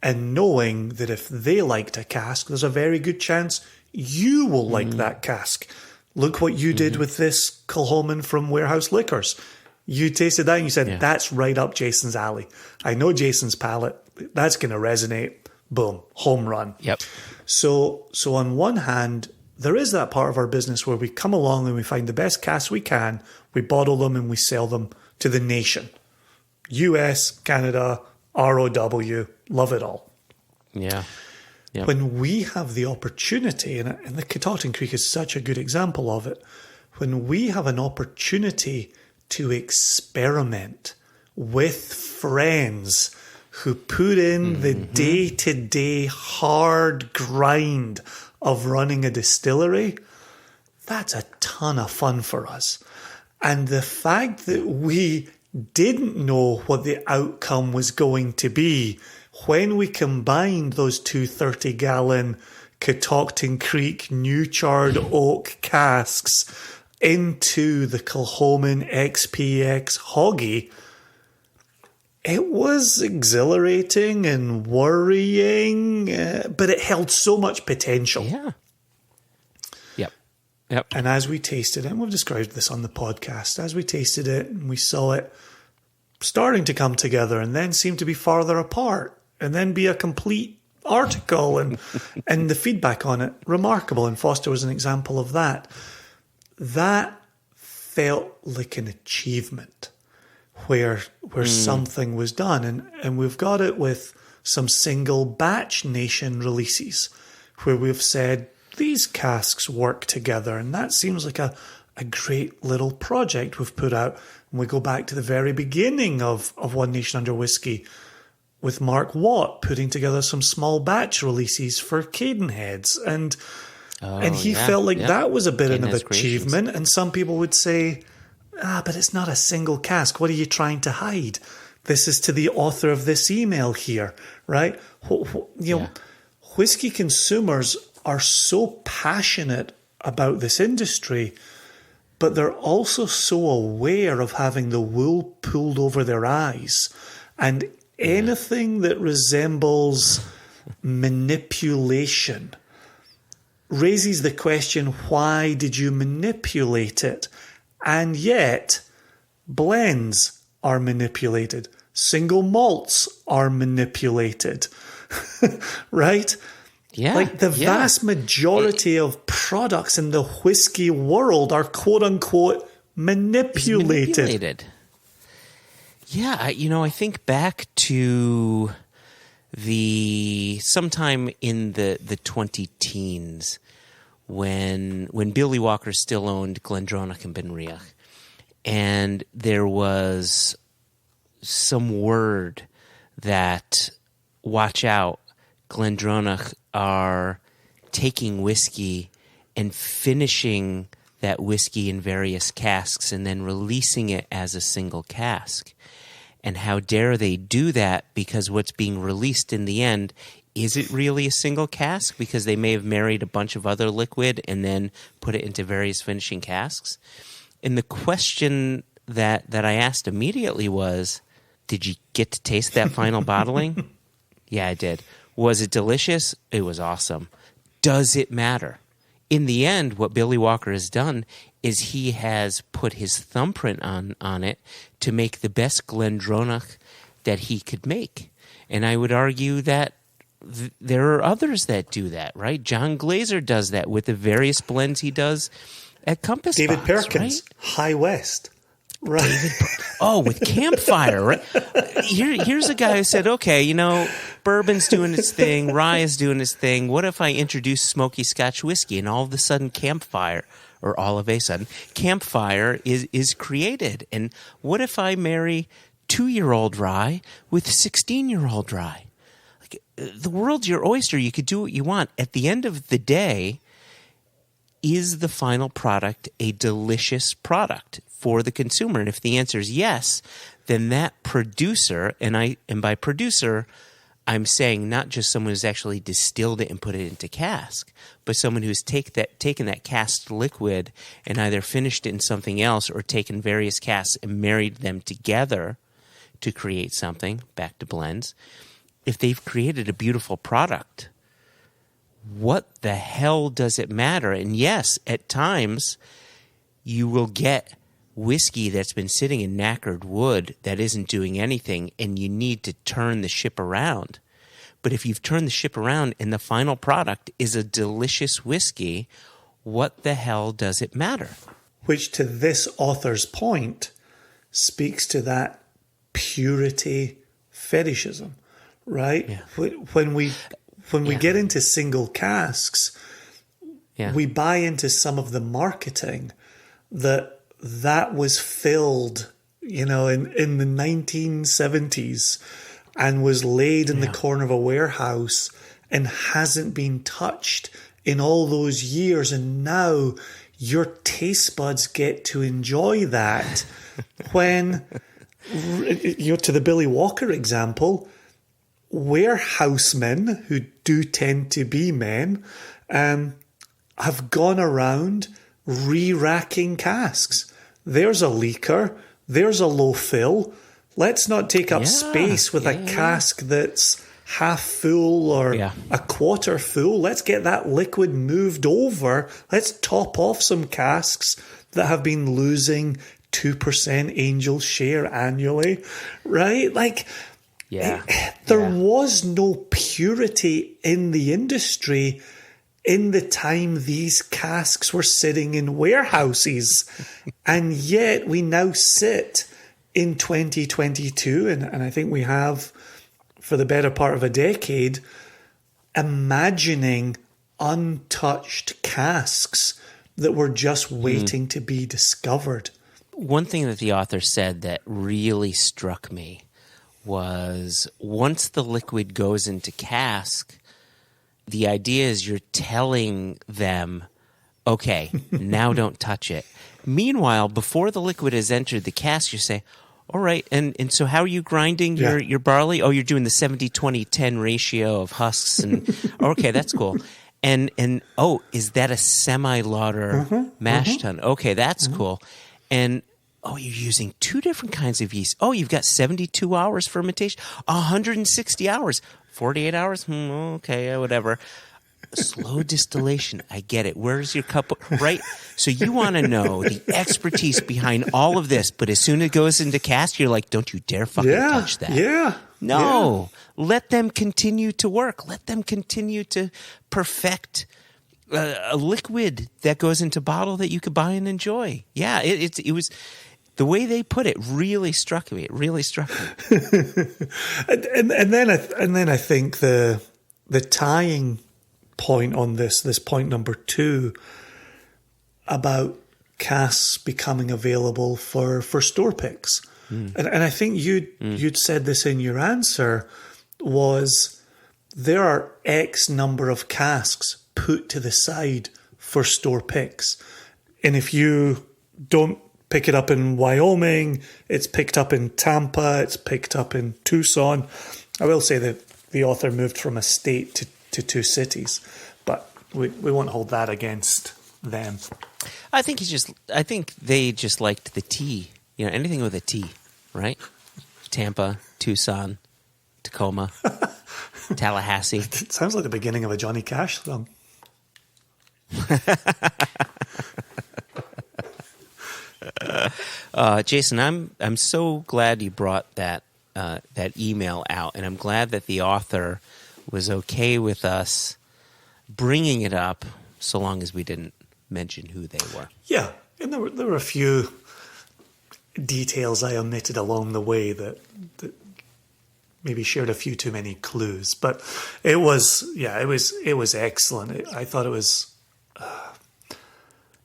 and knowing that if they liked a cask, there's a very good chance you will like that cask. Look what you did with this Kilchoman from Warehouse Liquors. You tasted that and you said, that's right up Jason's alley. I know Jason's palate. That's going to resonate. Boom. Home run.
Yep.
So on one hand, there is that part of our business where we come along and we find the best casks we can, we bottle them and we sell them to the nation. US, Canada, ROW, love it all.
Yeah. Yep.
When we have the opportunity, and the Catoctin Creek is such a good example of it, when we have an opportunity to experiment with friends who put in the day-to-day hard grind of running a distillery, that's a ton of fun for us. And the fact that we didn't know what the outcome was going to be when we combined those two 30-gallon Catoctin Creek New Charred Oak casks into the Kilchoman XPX Hoggy, it was exhilarating and worrying, but it held so much potential.
Yeah. Yep.
And as we tasted it, and we've described this on the podcast, as we tasted it and we saw it starting to come together and then seem to be farther apart and then be a complete article and the feedback on it, remarkable. And Foster was an example of that. That felt like an achievement where something was done. And we've got it with some single batch nation releases where we've said, these casks work together. And that seems like a great little project we've put out. And we go back to the very beginning of One Nation Under Whiskey with Mark Watt putting together some small batch releases for Cadenheads. And he felt like that was a bit of an achievement. And some people would say, but it's not a single cask. What are you trying to hide? This is to the author of this email here, right? Whiskey consumers are so passionate about this industry, but they're also so aware of having the wool pulled over their eyes. And anything that resembles manipulation raises the question, why did you manipulate it? And yet, blends are manipulated. Single malts are manipulated, right?
Yeah.
Like the vast majority of products in the whiskey world are quote unquote manipulated.
Yeah, I think back to sometime in the 20-teens when Billy Walker still owned Glendronach and Benriach, and there was some word that, watch out, Glendronach are taking whiskey and finishing that whiskey in various casks and then releasing it as a single cask. And how dare they do that, because what's being released in the end, is it really a single cask? Because they may have married a bunch of other liquid and then put it into various finishing casks. And the question that I asked immediately was, did you get to taste that final bottling? Yeah, I did. Was it delicious? It was awesome. Does it matter? In the end, what Billy Walker has done is he has put his thumbprint on it to make the best Glendronach that he could make. And I would argue that there are others that do that, right? John Glazer does that with the various blends he does at Compass
David
Box,
Perkins,
right?
High West. Right.
With Campfire, right? Here's a guy who said, okay, bourbon's doing its thing, rye is doing its thing. What if I introduce smoky Scotch whiskey, and all of a sudden Campfire is created? And what if I marry 2-year-old rye with 16-year-old rye? Like, the world's your oyster. You could do what you want. At the end of the day, is the final product a delicious product for the consumer? And if the answer is yes, then that producer, and by producer, I'm saying not just someone who's actually distilled it and put it into cask, but someone who's taken that cast liquid and either finished it in something else or taken various casks and married them together to create something, back to blends. If they've created a beautiful product, what the hell does it matter? And yes, at times you will get whiskey that's been sitting in knackered wood that isn't doing anything, and you need to turn the ship around. But if you've turned the ship around and the final product is a delicious whiskey, what the hell does it matter?
Which, to this author's point, speaks to that purity fetishism, right? Yeah. When we get into single casks, we buy into some of the marketing that was filled, in the 1970s and was laid in the corner of a warehouse and hasn't been touched in all those years. And now your taste buds get to enjoy that when, to the Billy Walker example, warehousemen, who do tend to be men, have gone around re-racking casks. There's a leaker. There's a low fill. Let's not take up space with a cask that's half full or a quarter full. Let's get that liquid moved over. Let's top off some casks that have been losing 2% Angel share annually, right? There was no purity in the industry in the time these casks were sitting in warehouses. And yet we now sit in 2022, and I think we have for the better part of a decade, imagining untouched casks that were just waiting to be discovered.
One thing that the author said that really struck me was, once the liquid goes into cask, the idea is you're telling them, okay, now don't touch it. Meanwhile, before the liquid has entered the cask, you say, all right, and so how are you grinding your barley? Oh, you're doing the 70-20-10 ratio of husks. And okay, that's cool. And is that a semi-lauter mash tun? Okay, that's cool. And Oh, you're using 2 different kinds of yeast. Oh, you've got 72 hours fermentation, 160 hours, 48 hours. Okay, whatever. Slow distillation. I get it. Where's your cup? Right? So you want to know the expertise behind all of this, but as soon as it goes into cast, you're like, don't you dare fucking touch that.
Yeah.
No. Yeah. Let them continue to work. Let them continue to perfect a liquid that goes into bottle that you could buy and enjoy. Yeah, it was the way they put it really struck me. It really struck me.
and then I think the tying point on this point number 2 about casks becoming available for store picks. And I think you'd said this in your answer, was there are X number of casks put to the side for store picks. And if you don't pick it up in Wyoming, it's picked up in Tampa, it's picked up in Tucson. I will say that the author moved from a state to 2 cities, but we won't hold that against them.
I think they just liked the T. You know, anything with a T, right? Tampa, Tucson, Tacoma, Tallahassee.
It sounds like the beginning of a Johnny Cash song.
Jason, I'm so glad you brought that email out, and I'm glad that the author was okay with us bringing it up, so long as we didn't mention who they were.
Yeah, and there were a few details I omitted along the way that maybe shared a few too many clues, but it was excellent. I thought it was.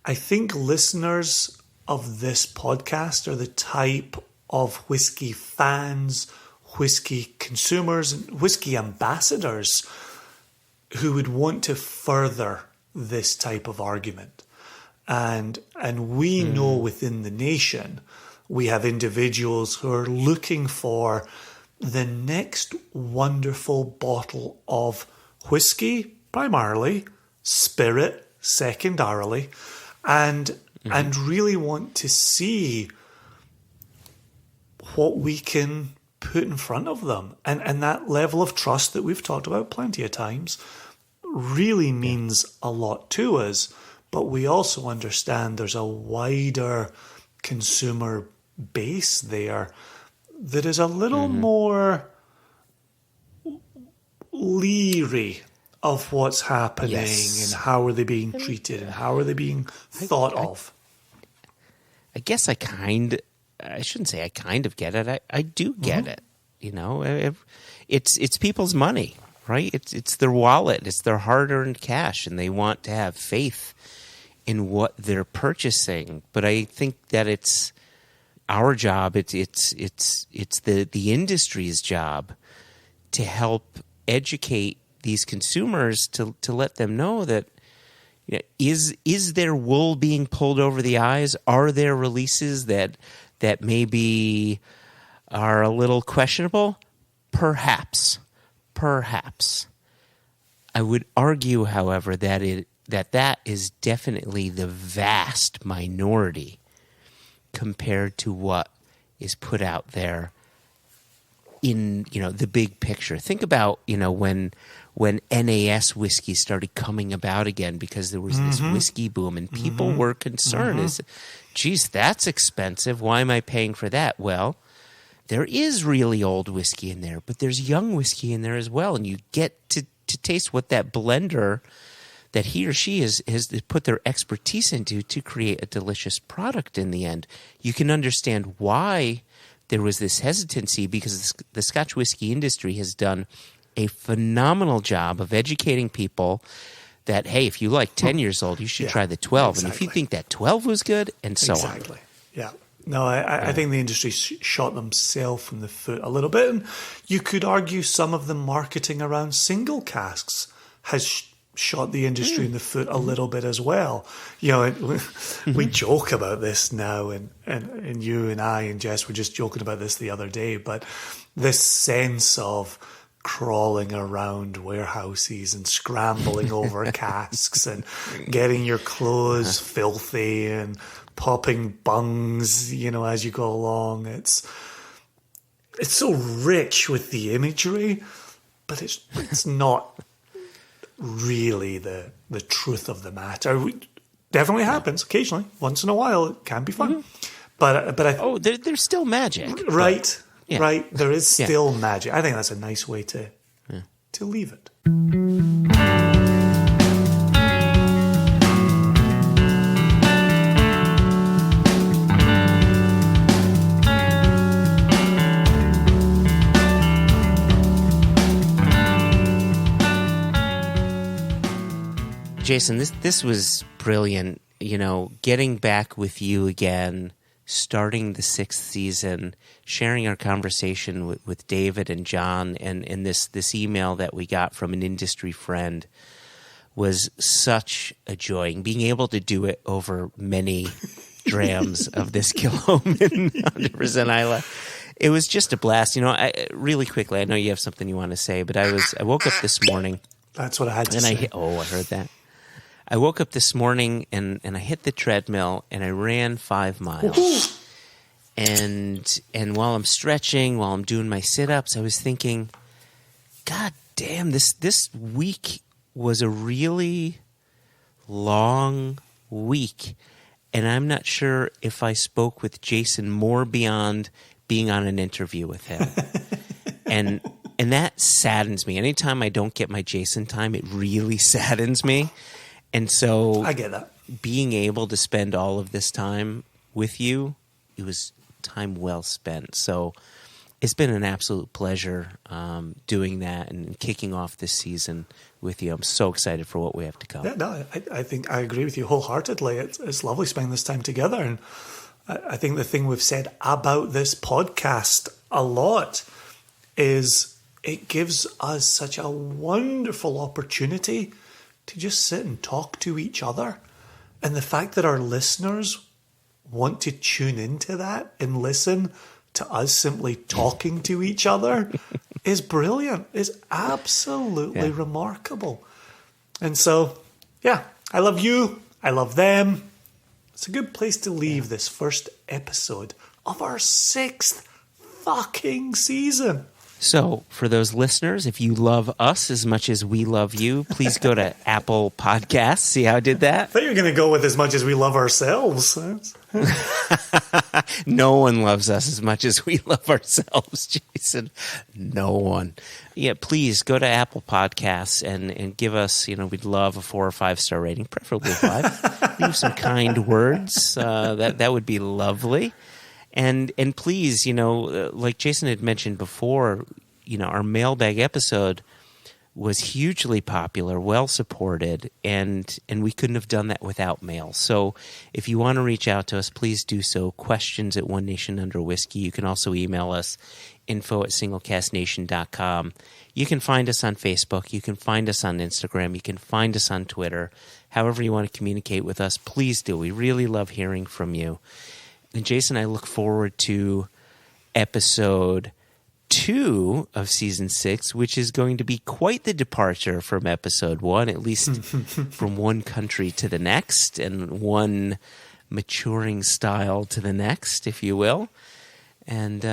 I think listeners of this podcast are the type of whiskey fans, whiskey consumers, and whiskey ambassadors who would want to further this type of argument. And we know within the nation, we have individuals who are looking for the next wonderful bottle of whiskey, primarily, spirit, secondarily, and really want to see what we can put in front of them. And that level of trust that we've talked about plenty of times really means a lot to us. But we also understand there's a wider consumer base there that is a little more leery of what's happening and how are they being treated and how are they being thought of.
I guess I shouldn't say I kind of get it. I do get it. You know, it's people's money, right? It's their wallet. It's their hard-earned cash, and they want to have faith in what they're purchasing. But I think that it's our job. It's the industry's job to help educate these consumers to let them know that, you know, is there wool being pulled over the eyes? Are there releases that maybe are a little questionable? Perhaps. I would argue, however, that is definitely the vast minority compared to what is put out there in, you know, the big picture. Think about, you know, when NAS whiskey started coming about again, because there was this whiskey boom and people were concerned is, geez, that's expensive. Why am I paying for that? Well, there is really old whiskey in there, but there's young whiskey in there as well. And you get to taste what that blender that he or she has put their expertise into to create a delicious product in the end. You can understand why there was this hesitancy, because the Scotch whiskey industry has done a phenomenal job of educating people that, hey, if you like 10 years old, you should try the 12. Exactly. And if you think that 12 was good, and so on.
Exactly. Yeah. No, I think the industry shot themselves in the foot a little bit. And you could argue some of the marketing around single casks has shot the industry in the foot a little bit as well. You know, we joke about this now, and you and I and Jess were just joking about this the other day, but this sense of crawling around warehouses and scrambling over casks and getting your clothes filthy and popping bungs, as you go along. It's so rich with the imagery, but it's not really the truth of the matter. It definitely happens occasionally. Once in a while, it can be fun. But
there's still magic.
Right.
Yeah.
Right, there is still magic. I think that's a nice way to leave it.
Jason, this was brilliant. Getting back with you again, starting the 6th season, sharing our conversation with David and John, and this email that we got from an industry friend was such a joy. And being able to do it over many drams of this Kilhoman 100% Isla, it was just a blast. Really quickly, I know you have something you want to say, but I woke up this morning.
That's what I had to say.
I heard that. I woke up this morning and I hit the treadmill and I ran 5 miles. Woo-hoo! And while I'm stretching, while I'm doing my sit-ups, I was thinking, God damn, this week was a really long week. And I'm not sure if I spoke with Jason more beyond being on an interview with him. and that saddens me. Anytime I don't get my Jason time, it really saddens me. And so
I get that.
Being able to spend all of this time with you, it was time well spent. So it's been an absolute pleasure doing that and kicking off this season with you. I'm so excited for what we have to come.
Yeah, no, I think I agree with you wholeheartedly. It's lovely spending this time together. And I think the thing we've said about this podcast a lot is it gives us such a wonderful opportunity to just sit and talk to each other. And the fact that our listeners want to tune into that and listen to us simply talking to each other is brilliant. It's absolutely remarkable. And so, I love you. I love them. It's a good place to leave this first episode of our 6th fucking season.
So, for those listeners, if you love us as much as we love you, please go to Apple Podcasts. See how I did that?
I thought you were going to go with as much as we love ourselves.
No one loves us as much as we love ourselves, Jason. No one. Yeah, please go to Apple Podcasts and give us, we'd love a 4 or 5 star rating, preferably 5. Leave some kind words. That would be lovely. And please, like Jason had mentioned before, our mailbag episode was hugely popular, well supported, and we couldn't have done that without mail. So if you want to reach out to us, please do so. Questions at One Nation Under Whiskey. You can also email us, info@singlecastnation.com. You can find us on Facebook. You can find us on Instagram. You can find us on Twitter. However you want to communicate with us, please do. We really love hearing from you. And Jason, I look forward to episode 2 of season 6, which is going to be quite the departure from episode 1, at least from one country to the next and one maturing style to the next, if you will. And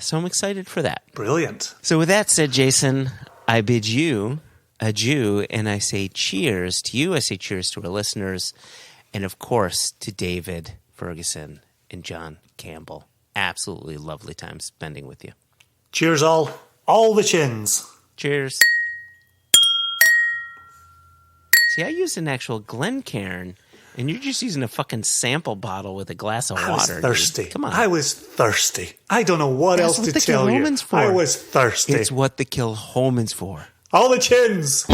so I'm excited for that.
Brilliant.
So with that said, Jason, I bid you adieu, and I say cheers to you. I say cheers to our listeners, and of course to David Ferguson and John Campbell. Absolutely lovely time spending with you.
Cheers all the chins.
Cheers. See, I used an actual Glencairn, and you're just using a fucking sample bottle with a glass of water.
I was thirsty.
Dude. Come on.
I was thirsty. I don't know what else to tell you.
For.
I was thirsty.
It's what the Kilhoman's for.
All the chins.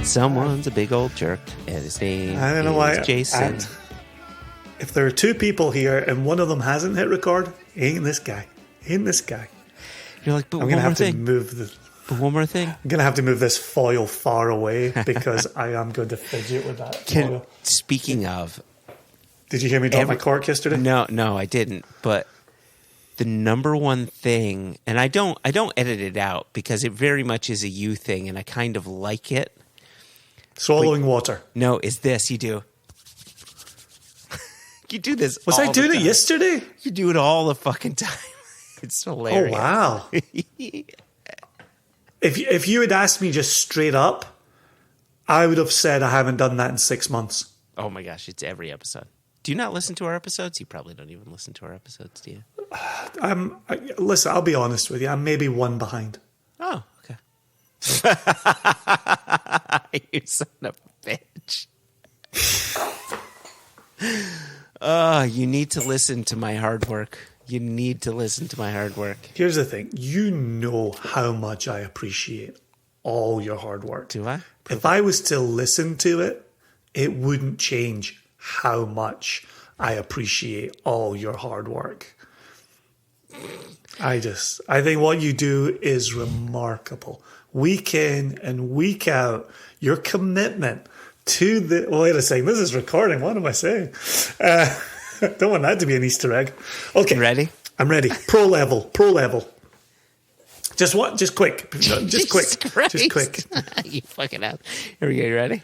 Someone's a big old jerk, and his name
I don't know why.
Jason.
If there are 2 people here and one of them hasn't hit record, ain't this guy.
You're like, but
I'm going to have to move the...
But one more thing.
I'm going to have to move this foil far away because I am going to fidget with that foil.
Speaking of...
Did you hear me drop my cork yesterday?
No, I didn't. But the number one thing, and I don't edit it out because it very much is a you thing, and I kind of like it.
Swallowing water.
No, is this. You do. You do this
Was I doing it yesterday?
You do it all the fucking time. It's hilarious.
Oh, wow. If you had asked me just straight up, I would have said I haven't done that in 6 months.
Oh my gosh, it's every episode. Do you not listen to our episodes? You probably don't even listen to our episodes, do you?
Listen, I'll be honest with you. I'm maybe one behind.
Oh, okay. You son of a bitch. You need to listen to my hard work. You need to listen to my hard work.
Here's the thing. You know how much I appreciate all your hard work.
Do I?
If I was to listen to it, it wouldn't change how much I appreciate all your hard work. I think what you do is remarkable. Week in and week out, your commitment to the... Wait a second, this is recording. What am I saying? Don't want that to be an Easter egg. Okay.
You ready?
I'm ready. Pro level. Just quick. Just quick.
You fucking out. Here we go. You ready?